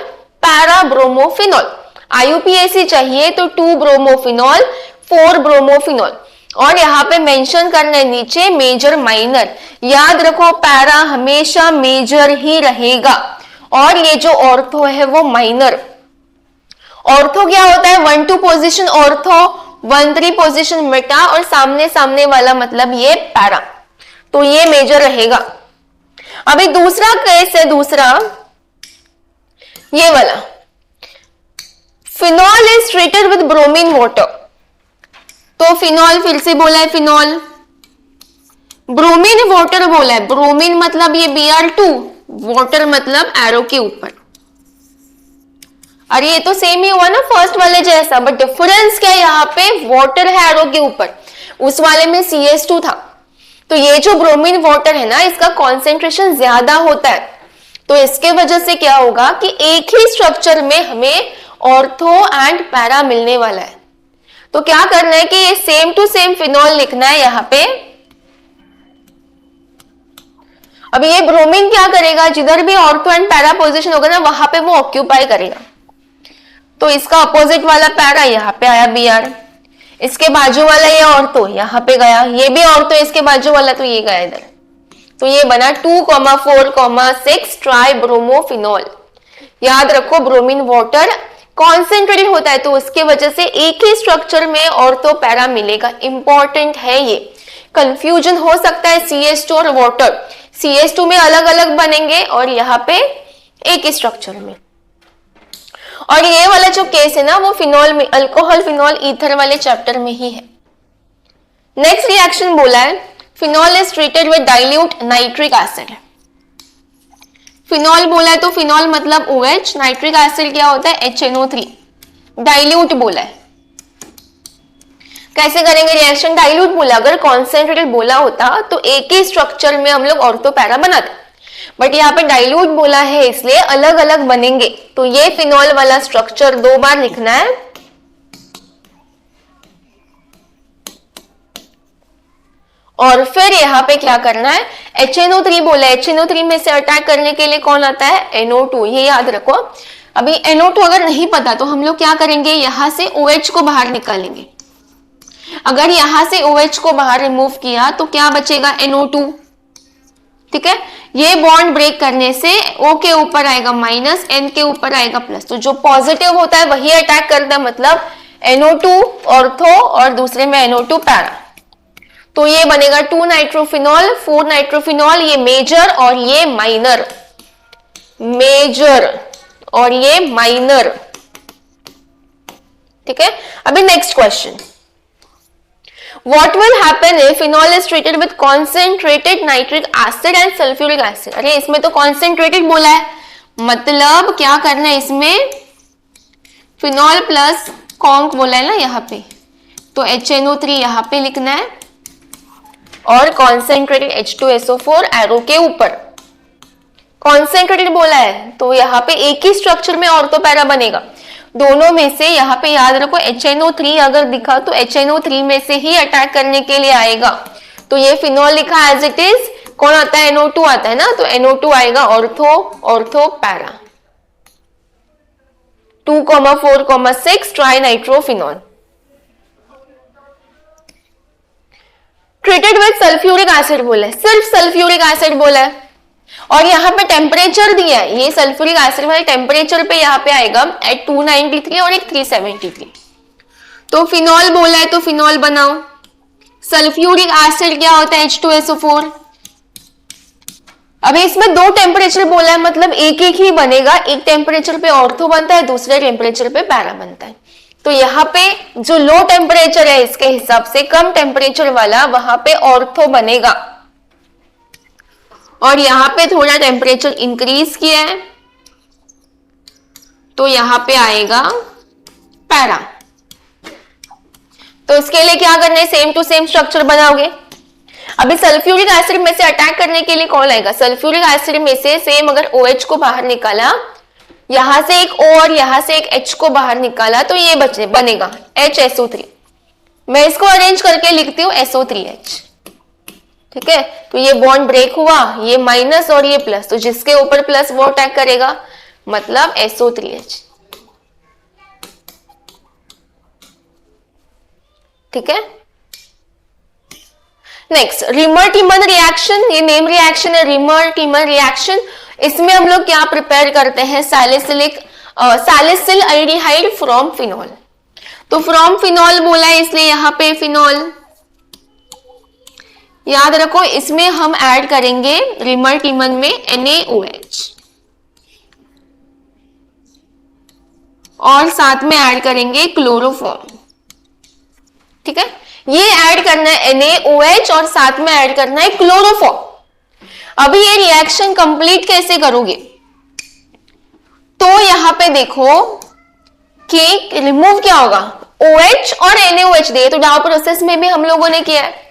para bromophenol. IUPAC चाहिए तो 2 ब्रोमोफिनॉल 4 ब्रोमोफिनॉल। और यहाँ पे मेंशन करना है नीचे मेजर माइनर। याद रखो पैरा हमेशा मेजर ही रहेगा और ये जो ऑर्थो है वो माइनर। ऑर्थो क्या होता है? 1-2 पोजीशन ऑर्थो, 1-3 पोजीशन मेटा और सामने सामने वाला मतलब ये पैरा। तो ये मेजर रहेगा। अभी दूसरा केस है, दूसरा ये वाला phenol is treated with bromine water. तो फिनॉल फिर से बोला है फिनॉल, ब्रोमीन वाटर बोला है। ब्रोमीन मतलब ये Br2, वाटर मतलब एरो के ऊपर। अरे ये तो सेम ही हुआ ना फर्स्ट वाले जैसा, बट डिफरेंस क्या है? यहाँ पे वाटर है एरो के ऊपर, उस वाले में CS2 था। तो ये जो ब्रोमीन वाटर है ना इसका कॉन्सेंट्रेशन ज्यादा होता है। तो इसके वजह से क्या होगा कि एक ही स्ट्रक्चर में हमें ऑर्थो एंड पैरा मिलने वाला है। तो क्या करना है कि ये सेम टू सेम फिनॉल लिखना है यहाँ पे। अब ये ब्रोमीन क्या करेगा? जिधर भी ऑर्थो एंड पैरा पोजीशन होगा ना वहां पे वो ऑक्यूपाई करेगा। तो इसका अपोजिट वाला पैरा यहाँ पे आया Br, इसके बाजू वाला ये ऑर्थो यहाँ पे गया, ये भी ऑर्थो इसके बाजू वाला तो ये गया इधर। तो ये बना 2,4,6 ट्राई ब्रोमोफिनॉल। याद रखो ब्रोमीन वाटर कॉन्सेंट्रेटेड होता है तो उसके वजह से एक ही स्ट्रक्चर में ऑर्थो पैरा मिलेगा। इंपॉर्टेंट है ये, कंफ्यूजन हो सकता है CS2 और वाटर। CS2 में अलग अलग बनेंगे और यहाँ पे एक ही स्ट्रक्चर में। और ये वाला जो केस है ना वो फिनॉल में अल्कोहल फिनॉल ईथर वाले चैप्टर में ही है। नेक्स्ट रिएक्शन बोला है phenol is treated with dilute nitric acid. Phenol बोला है तो फिनॉल मतलब OH, नाइट्रिक एसिड क्या होता है? HNO3। डाइल्यूट बोला है, कैसे करेंगे रिएक्शन? डाइल्यूट बोला, अगर कॉन्सेंट्रेटेड बोला होता तो एक ही स्ट्रक्चर में हम लोग ऑर्थो पैरा बनाते, बट यहाँ पे डाइल्यूट बोला है इसलिए अलग अलग बनेंगे। तो ये फिनॉल वाला स्ट्रक्चर दो बार लिखना है। और फिर यहाँ पे क्या करना है? HNO3 बोला है, HNO3 में से अटैक करने के लिए कौन आता है? NO2। ये याद रखो। अभी NO2 अगर नहीं पता तो हम लोग क्या करेंगे? यहां से OH को बाहर निकालेंगे। अगर यहां से OH को बाहर रिमूव किया तो क्या बचेगा? NO2। ठीक है, ये बॉन्ड ब्रेक करने से O के ऊपर आएगा माइनस, N के ऊपर आएगा प्लस। तो जो पॉजिटिव होता है वही अटैक करता है, मतलब NO2 ऑर्थो और दूसरे में NO2 पैरा। तो ये बनेगा 2 नाइट्रोफिनॉल 4 नाइट्रोफिनॉल, ये मेजर और ये माइनर, मेजर और ये माइनर। ठीक है, अभी next question, What will happen if phenol is treated with concentrated nitric acid and sulfuric acid? अरे इसमें तो concentrated बोला है, मतलब क्या करना है इसमें? फिनॉल प्लस कॉन्क बोला है ना यहाँ पे, तो HNO3 यहाँ पे लिखना है और कॉन्सेंट्रेटेड H2SO4 एरो के ऊपर। कॉन्सेंट्रेटेड बोला है तो यहाँ पे एक ही स्ट्रक्चर में ऑर्थो पैरा बनेगा। दोनों में से यहाँ पे याद रखो HNO3 अगर दिखा तो HNO3 में से ही अटैक करने के लिए आएगा। तो ये फिनॉल लिखा एज इट इज, कौन आता है? NO2 आता है ना, तो NO2 आएगा ortho, ortho para. 2,4,6 trinitrophenol treated with sulphuric acid बोला है, सिर्फ सल्फ्यूरिक एसिड बोला है और यहाँ पे टेम्परेचर दिया है, ये सल्फ्यूरिक एसिड वाले टेम्परेचर पे यहाँ पे आएगा एट 293 और एक 373। तो फिनॉल बोला है तो फिनॉल बनाओ। सल्फ्यूरिक एसिड क्या होता है H2SO4। अभी इसमें दो टेम्परेचर बोला है, मतलब एक एक ही बनेगा, एक टेम्परेचर पे ऑर्थो बनता है, दूसरे टेम्परेचर पे पैरा बनता है। तो यहाँ पे जो लो टेम्परेचर है इसके हिसाब से कम टेम्परेचर वाला वहां पे ऑर्थो बनेगा और यहाँ पे थोड़ा टेम्परेचर इंक्रीज किया है तो यहाँ पे आएगा पैरा। तो इसके लिए क्या करना है, सेम टू सेम स्ट्रक्चर बनाओगे। अभी सल्फ्यूरिक एसिड में से अटैक करने के लिए कौन आएगा, सल्फ्यूरिक एसिड में से सेम अगर OH को बाहर निकाला, यहां से एक O और यहां से एक H को बाहर निकाला तो ये बनेगा HSO3। मैं इसको अरेंज करके लिखती हूँ SO3H। ठीक है, तो ये बॉन्ड ब्रेक हुआ, ये माइनस और ये प्लस, तो जिसके ऊपर प्लस वो अटैक करेगा, मतलब SO3H। ठीक है, नेक्स्ट रिमर टीमन रिएक्शन, ये नेम रिएक्शन है रिमर टीमन रिएक्शन। इसमें हम लोग क्या प्रिपेयर करते हैं, सैलिसिल एल्डिहाइड फ्रॉम फिनॉल। तो फ्रॉम फिनॉल बोला है इसलिए यहाँ पे फिनॉल याद रखो। इसमें हम ऐड करेंगे रिमर टीमन में NaOH और साथ में ऐड करेंगे क्लोरोफॉर्म। ठीक है, ये ऐड करना है NaOH और साथ में ऐड करना है क्लोरोफॉर्म। अभी ये रिएक्शन कंप्लीट कैसे करोगे, तो यहां पे देखो कि रिमूव क्या होगा, OH और NaOH दे, तो डाउ प्रोसेस में भी हम लोगों ने किया है।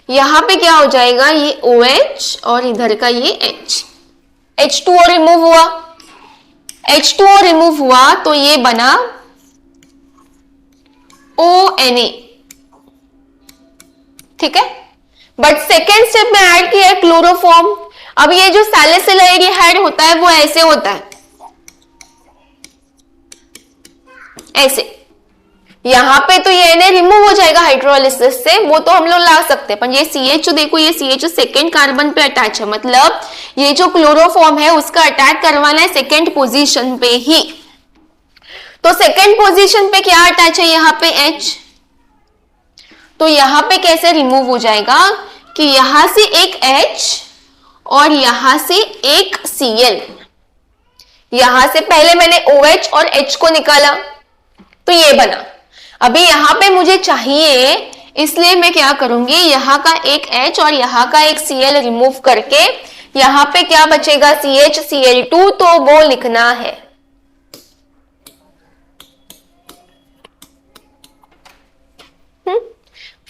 यहां पे क्या हो जाएगा, ये OH और इधर का ये H, H2O रिमूव हुआ, H2O रिमूव हुआ तो ये बना ONA। ठीक है, बट सेकेंड स्टेप में ऐड किया है क्लोरोफॉर्म। अब ये जो सैलिसिल एल्डिहाइड होता है वो ऐसे होता है, ऐसे। यहां पे तो ये Na रिमूव हो जाएगा हाइड्रोलिसिस से, वो तो हम लोग ला सकते हैं, पर ये CH देखो, ये CH सेकेंड कार्बन पे अटैच है, मतलब ये जो क्लोरोफॉर्म है उसका अटैक करवाना है सेकेंड पोजीशन पे ही। तो सेकेंड पोजीशन पे क्या अटैच है, यहाँ पे H, तो यहां पे कैसे रिमूव हो जाएगा कि यहां से एक H और यहां से एक Cl। यहां से पहले मैंने OH और H को निकाला तो ये बना। अभी यहां पे मुझे चाहिए, इसलिए मैं क्या करूंगी, यहां का एक H और यहां का एक Cl रिमूव करके यहां पे क्या बचेगा, CHCl2, तो वो लिखना है।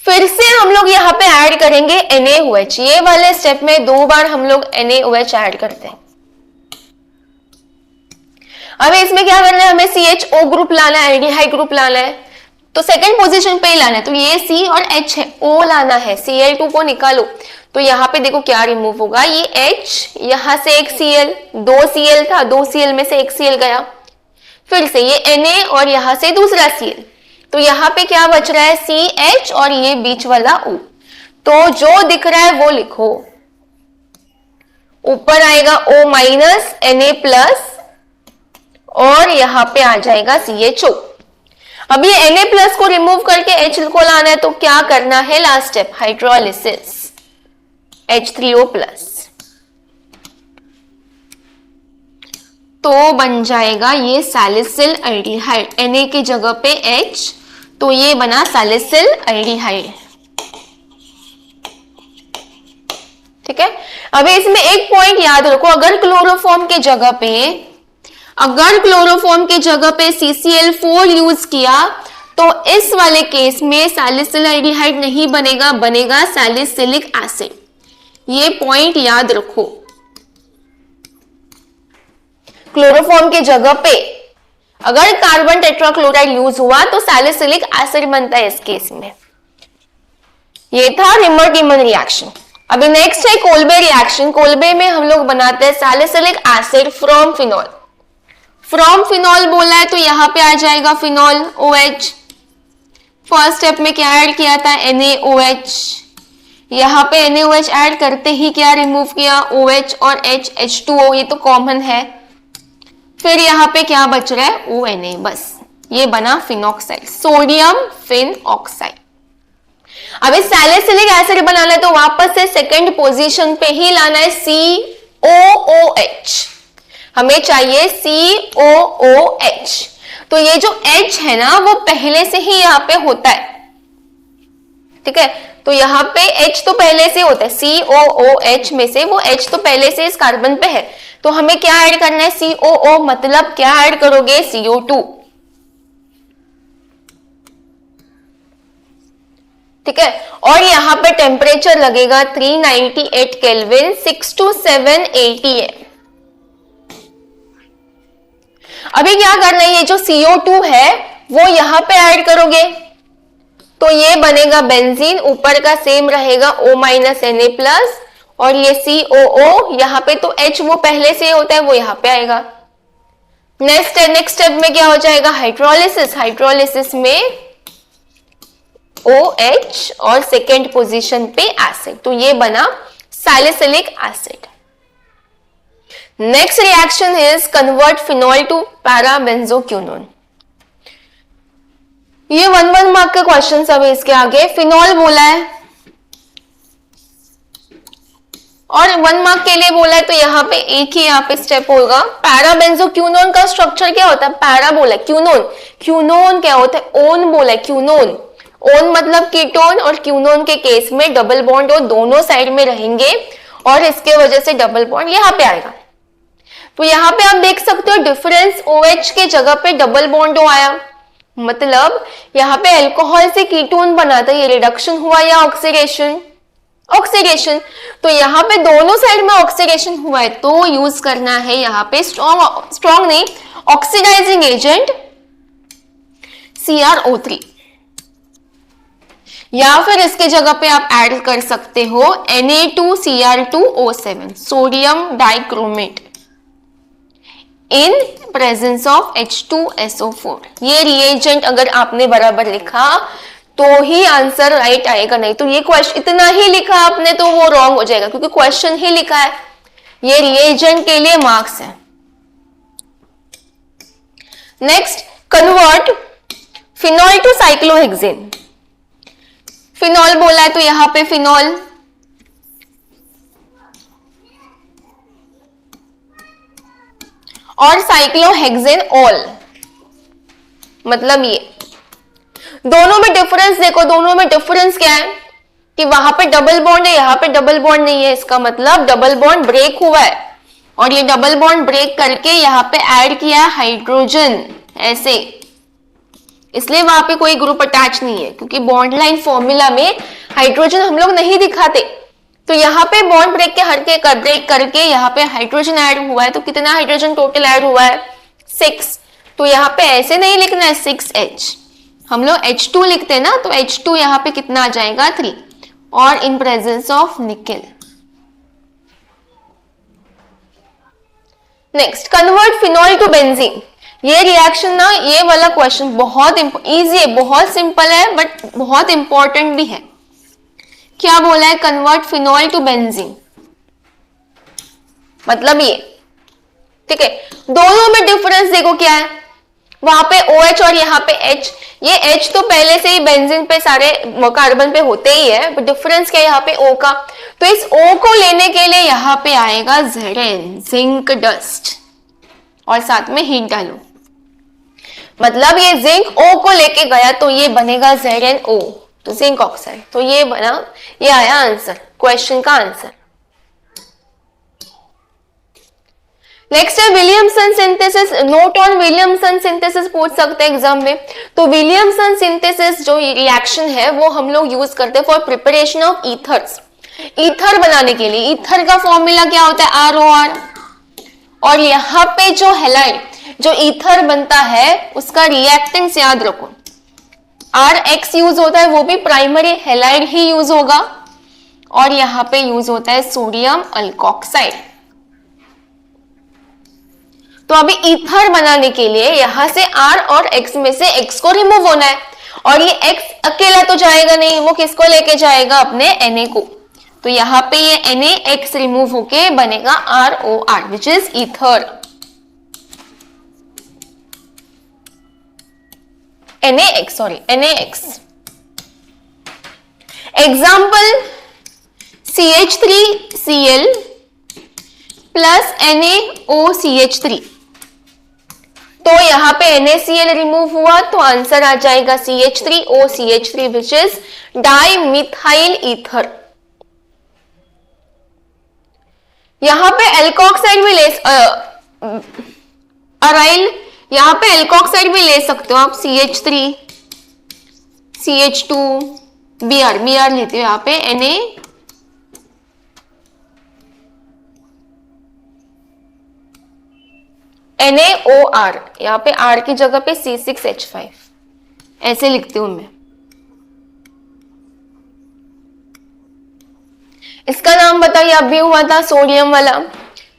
फिर से हम लोग यहाँ पे ऐड करेंगे NaOH। ये वाले स्टेप में दो बार हम लोग NaOH ऐड करते हैं। अब इसमें क्या करना है, हमें CHO ग्रुप लाना है, एल्डिहाइड ग्रुप लाना है, तो सेकंड पोजीशन पे ही लाना है। तो ये C और H है, O लाना है, Cl2 को निकालो। तो यहाँ पे देखो क्या रिमूव होगा, ये H, यहाँ से एक Cl, दो Cl था, दो Cl में से एक Cl गया, फिर से ये Na और यहाँ से दूसरा Cl, तो यहाँ पे क्या बच रहा है, CH और ये बीच वाला O। तो जो दिख रहा है वो लिखो, ऊपर आएगा O माइनस Na प्लस और यहाँ पे आ जाएगा CHO। अब ये Na प्लस को रिमूव करके H को लाना है, तो क्या करना है, last step hydrolysis, H3O plus, तो बन जाएगा ये सैलिसिल एल्डिहाइड। Na की जगह पे H, तो ये बना सैलिसिल एल्डिहाइड। ठीक है, अभी इसमें एक पॉइंट याद रखो, अगर क्लोरोफॉर्म के जगह पे CCl4 यूज किया तो इस वाले केस में सैलिसिल एल्डिहाइड नहीं बनेगा, बनेगा सैलिसिलिक एसिड। ये पॉइंट याद रखो, क्लोरोफॉर्म के जगह पे अगर कार्बन टेट्राक्लोराइड यूज हुआ तो सैलिसिलिक एसिड बनता है इस केस में। ये था रिमर टीमन रिएक्शन। अभी नेक्स्ट है कोल्बे रिएक्शन। कोल्बे में हम लोग बनाते हैं salicylic acid from phenol. From phenol बोला है तो यहाँ पे आ जाएगा फिनॉल OH। फर्स्ट स्टेप में क्या ऐड किया था, NaOH। यहाँ पे NaOH ऐड करते ही क्या रिमूव किया, OH और H2O, ये तो कॉमन है। फिर यहाँ पे क्या बच रहा है, ONA, बस ये बना फिनॉक्साइड, सोडियम फिन ऑक्साइड। अब इस सैलिसिलिक एसिड बनाना है तो वापस से सेकंड पोजीशन पे ही लाना है COOH, हमें चाहिए COOH। तो ये जो H है ना वो पहले से ही यहाँ पे होता है, ठीक है, तो यहाँ पे H तो पहले से होता है, COOH में से वो H तो पहले से इस कार्बन पे है, तो हमें क्या ऐड करना है, COO, मतलब क्या ऐड करोगे, CO2, ठीक है। और यहाँ पे टेम्परेचर लगेगा 398 केल्विन, 6 to 7 ATM। अभी क्या करना है, ये जो CO2 है वो यहाँ पे ऐड करोगे तो ये बनेगा बेंजीन, ऊपर का सेम रहेगा O- Na+, और ये COO, यहाँ पे तो H वो पहले से होता है वो यहाँ पे आएगा। नेक्स्ट स्टेप में क्या हो जाएगा, हाइड्रोलिसिस। हाइड्रोलिसिस में OH और सेकेंड पोजीशन पे एसिड, तो ये बना salicylic acid. Next reaction is convert phenol to parabenzoquinone. ये 1 मार्क का क्वेश्चन सब है इसके आगे। फिनॉल बोला है और 1 मार्क के लिए बोला है तो यहाँ पे एक ही यहाँ पे स्टेप होगा। पैराबेंजोक्विनोन का स्ट्रक्चर क्या होता है, पैरा बोला है, क्यूनोन, क्यूनोन क्या होता है, ओन बोला है, क्यूनोन, ओन मतलब कीटोन, और क्यूनोन के केस में डबल बॉन्ड और दोनों साइड में रहेंगे और इसके वजह से डबल बॉन्ड यहाँ पे आएगा। तो यहाँ पे आप देख सकते हो डिफरेंस, OH के जगह पे डबल बॉन्ड O आया, मतलब यहाँ पे अल्कोहल से कीटोन बना था, ये रिडक्शन हुआ या ऑक्सीडेशन, ऑक्सीडेशन। तो यहाँ पे दोनों साइड में ऑक्सीडेशन हुआ है तो यूज करना है यहाँ पे स्ट्रॉन्ग नहीं, ऑक्सीडाइजिंग एजेंट CrO3, या फिर इसके जगह पे आप ऐड कर सकते हो Na2Cr2O7, sodium dichromate, in presence of H2SO4। ये रिएजेंट अगर आपने बराबर लिखा तो ही आंसर राइट आएगा, नहीं तो ये क्वेश्चन इतना ही लिखा आपने तो वो रॉन्ग हो जाएगा, क्योंकि क्वेश्चन ही लिखा है, ये रिएजेंट के लिए मार्क्स है। Next, convert phenol to cyclohexane. Phenol बोला है तो यहां पे फिनॉल, और साइक्लोहेक्सेन ऑल, मतलब ये दोनों में डिफरेंस देखो, दोनों में डिफरेंस क्या है कि वहां पे डबल बॉन्ड है, यहाँ पे डबल बॉन्ड नहीं है, इसका मतलब डबल बॉन्ड ब्रेक हुआ है, और ये डबल बॉन्ड ब्रेक करके यहाँ पे ऐड किया हाइड्रोजन ऐसे, इसलिए वहां पे कोई ग्रुप अटैच नहीं है, क्योंकि बॉन्ड लाइन फॉर्मूला में हाइड्रोजन हम लोग नहीं दिखाते। तो यहाँ पे बॉन्ड ब्रेक के ब्रेक करके यहाँ पे हाइड्रोजन ऐड हुआ है, तो कितना हाइड्रोजन टोटल ऐड हुआ है, 6। तो यहाँ पे ऐसे नहीं लिखना है 6H, हम लोग H2 लिखते हैं ना, तो H2 यहाँ पे कितना आ जाएगा 3, और in presence of nickel. Next, convert phenol to benzene. ये रिएक्शन ना, ये वाला क्वेश्चन बहुत इजी है, बहुत सिंपल है, बट बहुत इंपॉर्टेंट भी है। क्या बोला है, कन्वर्ट फिनॉल टू बेंजीन, मतलब ये, ठीक है। दोनों में डिफरेंस देखो क्या है, वहां पे OH और यहाँ पे H, ये H तो पहले से ही बेंजीन पे सारे कार्बन पे होते ही है, बट डिफरेंस क्या है यहाँ पे O का, तो इस O को लेने के लिए यहाँ पे आएगा Zn, जिंक डस्ट, और साथ में हीट डालो, मतलब ये जिंक O को लेके गया तो ये बनेगा ZnO, तो जिंक ऑक्साइड। तो ये बना, ये आया आंसर, क्वेश्चन का आंसर। नेक्स्ट है Williamson synthesis. Note on Williamson synthesis पूछ सकते हैं एग्जाम में। तो विलियमसन सिंथेसिस जो रिएक्शन है वो हम लोग यूज करते हैं for preparation of ethers, ether बनाने के लिए। ईथर का फॉर्मूला क्या होता है, ROR, और यहाँ पे जो हैलाइड, जो ईथर बनता है उसका रिएक्टेंस याद रखो, RX यूज होता है, वो भी प्राइमरी हैलाइड ही यूज होगा, और यहाँ पे यूज होता है सोडियम अल्कोक्साइड। तो अभी ईथर बनाने के लिए यहां से R और X में से X को रिमूव होना है, और ये X अकेला तो जाएगा नहीं, वो किसको लेके जाएगा, अपने Na को। तो यहाँ पे ये NaX रिमूव होके बनेगा ROR which is ether. NaX। Example CH3Cl plus NaOCH3। तो यहाँ पे NaCl रिमूव हुआ तो आंसर आ जाएगा CH3OCH3 which is dimethyl ether. यहाँ पे एल्कोक्साइड भी ले अराइल, यहाँ पे एल्कोक्साइड भी ले सकते हो आप, CH3 CH2 Br लेते हो यहाँ पे NaOR, यहाँ पे R की जगह पे C6H5 ऐसे लिखती हूं मैं। इसका नाम बताइए, अभी हुआ था सोडियम वाला,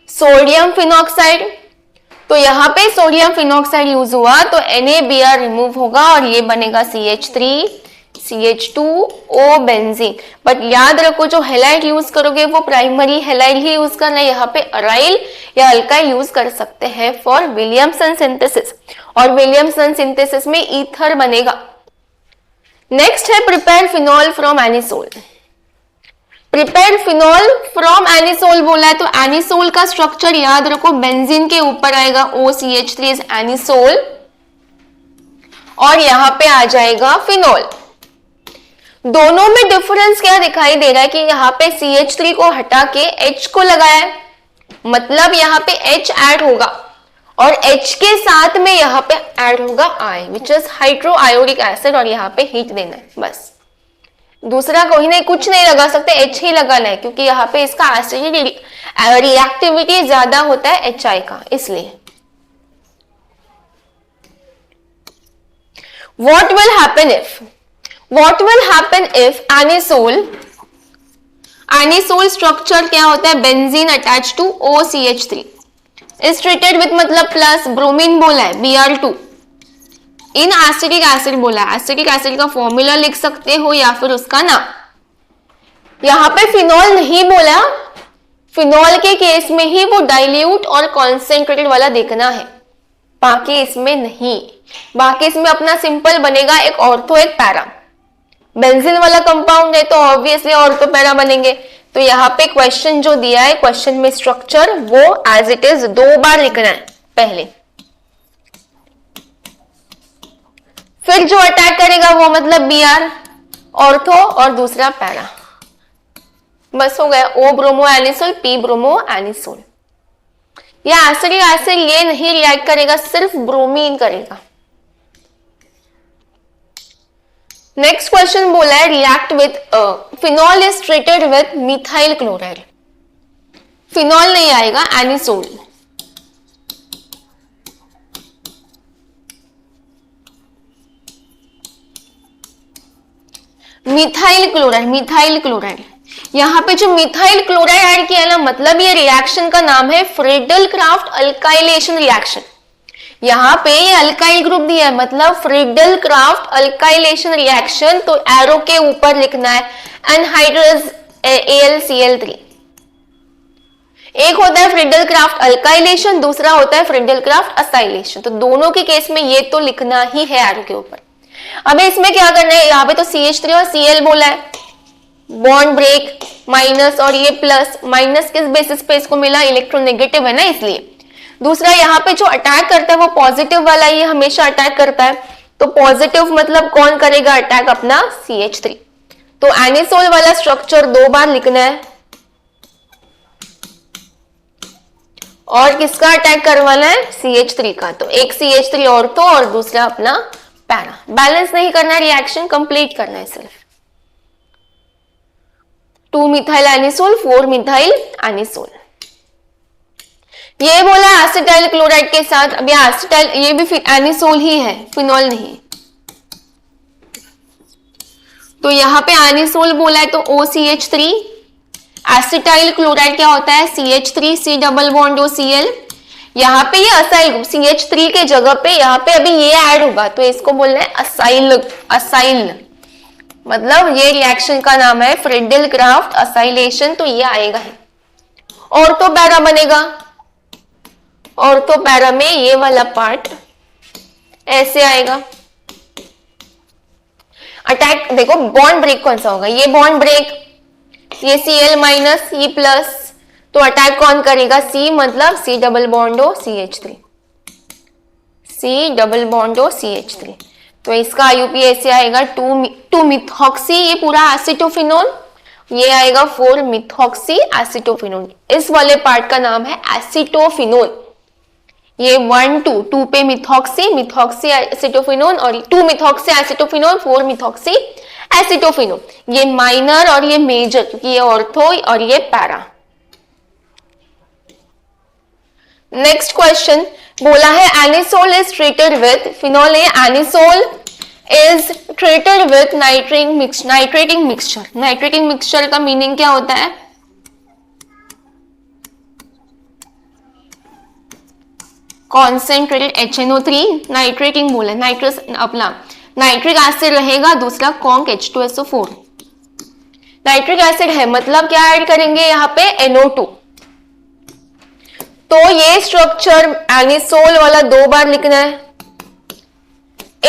सोडियम फिनॉक्साइड। तो यहाँ पे सोडियम फिनॉक्साइड यूज हुआ तो NaBr रिमूव होगा और ये बनेगा CH3 CH2O बेंजीन। बट याद रखो जो हेलाइड यूज करोगे वो प्राइमरी हेलाइड ही यूज करना है, यहाँ पे अराइल या अल्काइल यूज कर सकते हैं फॉर विलियमसन सिंथेसिस, और विलियमसन सिंथेसिस में ईथर बनेगा। नेक्स्ट है prepare phenol from anisole. Prepare phenol from anisole बोला है तो एनिसोल का स्ट्रक्चर याद रखो, बेंजीन के ऊपर आएगा OCH3 इज एनिसोल, और यहां पे आ जाएगा फिनॉल। दोनों में डिफरेंस क्या दिखाई दे रहा है कि यहाँ पे CH3 को हटा के H को लगाया है, मतलब यहाँ पे H ऐड होगा, और H के साथ में यहाँ पे ऐड होगा I which is hydroiodic acid, और यहाँ पे हीट देना है बस। दूसरा कोई नहीं, कुछ नहीं लगा सकते, H ही लगाना है, क्योंकि यहाँ पे इसका एसिड रिएक्टिविटी ज्यादा होता है HI का, इसलिए। What will happen if anisole structure क्या होता है, benzene attach to OCH3 is treated with, मतलब प्लस ब्रोमीन बोला है Br2 इन एसिटिक एसिड बोला है। एसिटिक एसिड का फॉर्मूला लिख सकते हो या फिर उसका नाम। यहाँ पे फिनॉल नहीं बोला, फिनॉल के केस में ही वो डाइल्यूट और कॉन्सेंट्रेटेड वाला देखना है, बाकी इसमें नहीं। बाकी इसमें अपना सिंपल बनेगा, एक ऑर्थो एक पैरा। बेंजीन वाला कंपाउंड है तो ऑब्वियसली ऑर्थो पैरा बनेंगे। तो यहाँ पे क्वेश्चन जो दिया है, क्वेश्चन में स्ट्रक्चर वो एज इट इज 2 बार लिखना है पहले, फिर जो अटैक करेगा वो मतलब Br ऑर्थो और दूसरा पैरा, बस हो गया। O bromo anisole, P bromo anisole. या एसिडिक एसिड ये नहीं रिएक्ट करेगा, सिर्फ ब्रोमीन करेगा। नेक्स्ट क्वेश्चन बोला है react with phenol is treated with methyl chloride. Phenol नहीं आएगा, एनिसोल। मिथाइल क्लोराइड यहाँ पे जो मिथाइल क्लोराइड ऐड किया ना, मतलब ये रिएक्शन का नाम है फ्रीडल-क्राफ्ट अल्काइलेशन रिएक्शन। यहाँ पे ये अल्काइल ग्रुप दिया है, मतलब फ्रीडल-क्राफ्ट अल्काइलेशन रिएक्शन, तो एरो के ऊपर लिखना है एनहाइड्रस AlCl3। एक होता है फ्रीडल-क्राफ्ट अल्काइलेशन, दूसरा होता है फ्रीडल-क्राफ्ट असाइलेशन। तो दोनों के केस में ये तो लिखना ही है एरो के ऊपर। अब इसमें क्या करना है, यहाँ पे तो CH3 और Cl बोला है, बॉन्ड ब्रेक माइनस, और ये प्लस माइनस किस बेसिस पे इसको मिला, इलेक्ट्रोनेगेटिव है ना, इसलिए। दूसरा यहाँ पे जो अटैक करता है वो पॉजिटिव वाला ही हमेशा अटैक करता है, तो पॉजिटिव मतलब कौन करेगा अटैक, अपना CH3। तो एनिसोल वाला स्ट्रक्चर 2 बार लिखना है, और किसका अटैक करवाना है, CH3 का। तो एक CH3 ऑर्थो और दूसरा अपना पैरा। बैलेंस नहीं करना, रिएक्शन कंप्लीट करना है सिर्फ। 2 मिथाइल एनिसोल 4 मिथाइल एनिसोल। ये बोला एसिटाइल क्लोराइड के साथ, अब ये एसिटाइल, ये भी एनिसोल ही है, फिनॉल नहीं। तो यहाँ पे एनिसोल बोला है तो OCH3, एसिटाइल क्लोराइड क्या होता है CH3 C double bond OCl, यहाँ पे ये असाइल ग्रुप CH3 के जगह पे यहाँ पे अभी ये ऐड होगा, तो इसको बोलना है असाइल। असाइल मतलब ये रिएक्शन का नाम है फ्रेंडल क्राफ्ट असाइलेशन, तो ये आएगा ही। ऑर्थो पैरा बनेगा, ऑर्थो पैरा में ये वाला पार्ट ऐसे आएगा। अटैक देखो बॉन्ड ब्रेक कौन सा होगा, ये बॉन्ड ब्रेक, ये Cl माइनस ये प्लस, तो अटैक कौन करेगा, C मतलब C डबल बॉन्ड हो CH3, C डबल बॉन्ड हो CH3, तो इसका IUP ऐसे आएगा 2 मिथॉक्सी, ये पूरा एसिटोफिनोल, ये आएगा 4 मिथॉक्सी एसिटोफिनोल। इस वाले पार्ट का नाम है एसिटोफिनोल। ये 2 पे मिथॉक्सी, मिथॉक्सी एसिटोफिनोल, और 2 मिथॉक्सी एसिटोफिनोल 4 मिथॉक्सी एसिटोफिनोल। ये माइनर और ये मेजर, क्योंकि ये ऑर्थो और ये पैरा। नेक्स्ट क्वेश्चन बोला है anisole is treated with, phenol है anisole is treated with nitrating mixture. Nitrating mixture का मीनिंग क्या होता है, कॉन्सेंट्रेटेड HNO3, नाइट्रेटिंग बोला, नाइट्रस अपना नाइट्रिक एसिड रहेगा, दूसरा कॉन्क H2SO4। नाइट्रिक एसिड है मतलब क्या ऐड करेंगे यहाँ पे NO2, तो ये स्ट्रक्चर एनिसोल वाला 2 बार लिखना है।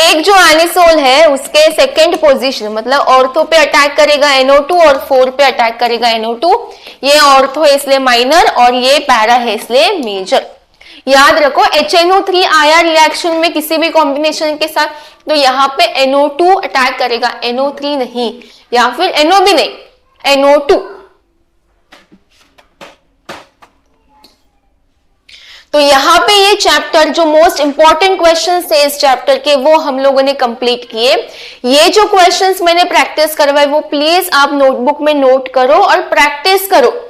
एक जो एनिसोल है उसके सेकंड पोजीशन मतलब ऑर्थो पे अटैक करेगा NO2 और 4 पे अटैक करेगा NO2, ये ऑर्थो है इसलिए माइनर और ये पैरा है इसलिए मेजर। याद रखो HNO3 आया रिएक्शन में किसी भी कॉम्बिनेशन के साथ, तो यहाँ पे NO2 अटैक करेगा, NO3 नहीं, या फिर NO भी नहीं, NO2। तो यहाँ पे ये चैप्टर जो मोस्ट इंपॉर्टेंट क्वेश्चंस थे इस चैप्टर के वो हम लोगों ने कंप्लीट किए। ये जो क्वेश्चंस मैंने प्रैक्टिस करवाए वो प्लीज आप नोटबुक में नोट करो और प्रैक्टिस करो।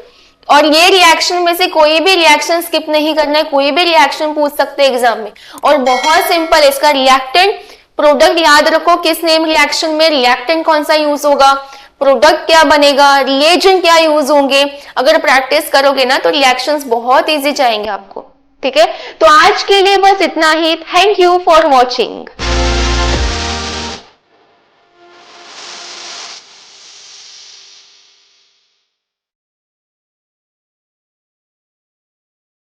और ये रिएक्शन में से कोई भी रिएक्शन स्किप नहीं करना है, कोई भी रिएक्शन पूछ सकते हैं एग्जाम में, और बहुत सिंपल इसका रिएक्टेंट प्रोडक्ट याद रखो, किस नेम रिएक्शन में रिएक्टेंट कौन सा यूज होगा, प्रोडक्ट क्या बनेगा, रिएजेंट क्या यूज होंगे। अगर प्रैक्टिस करोगे ना तो रिएक्शंस बहुत इजी जाएंगे आपको। ठीक है, तो आज के लिए बस इतना ही। Thank you for watching.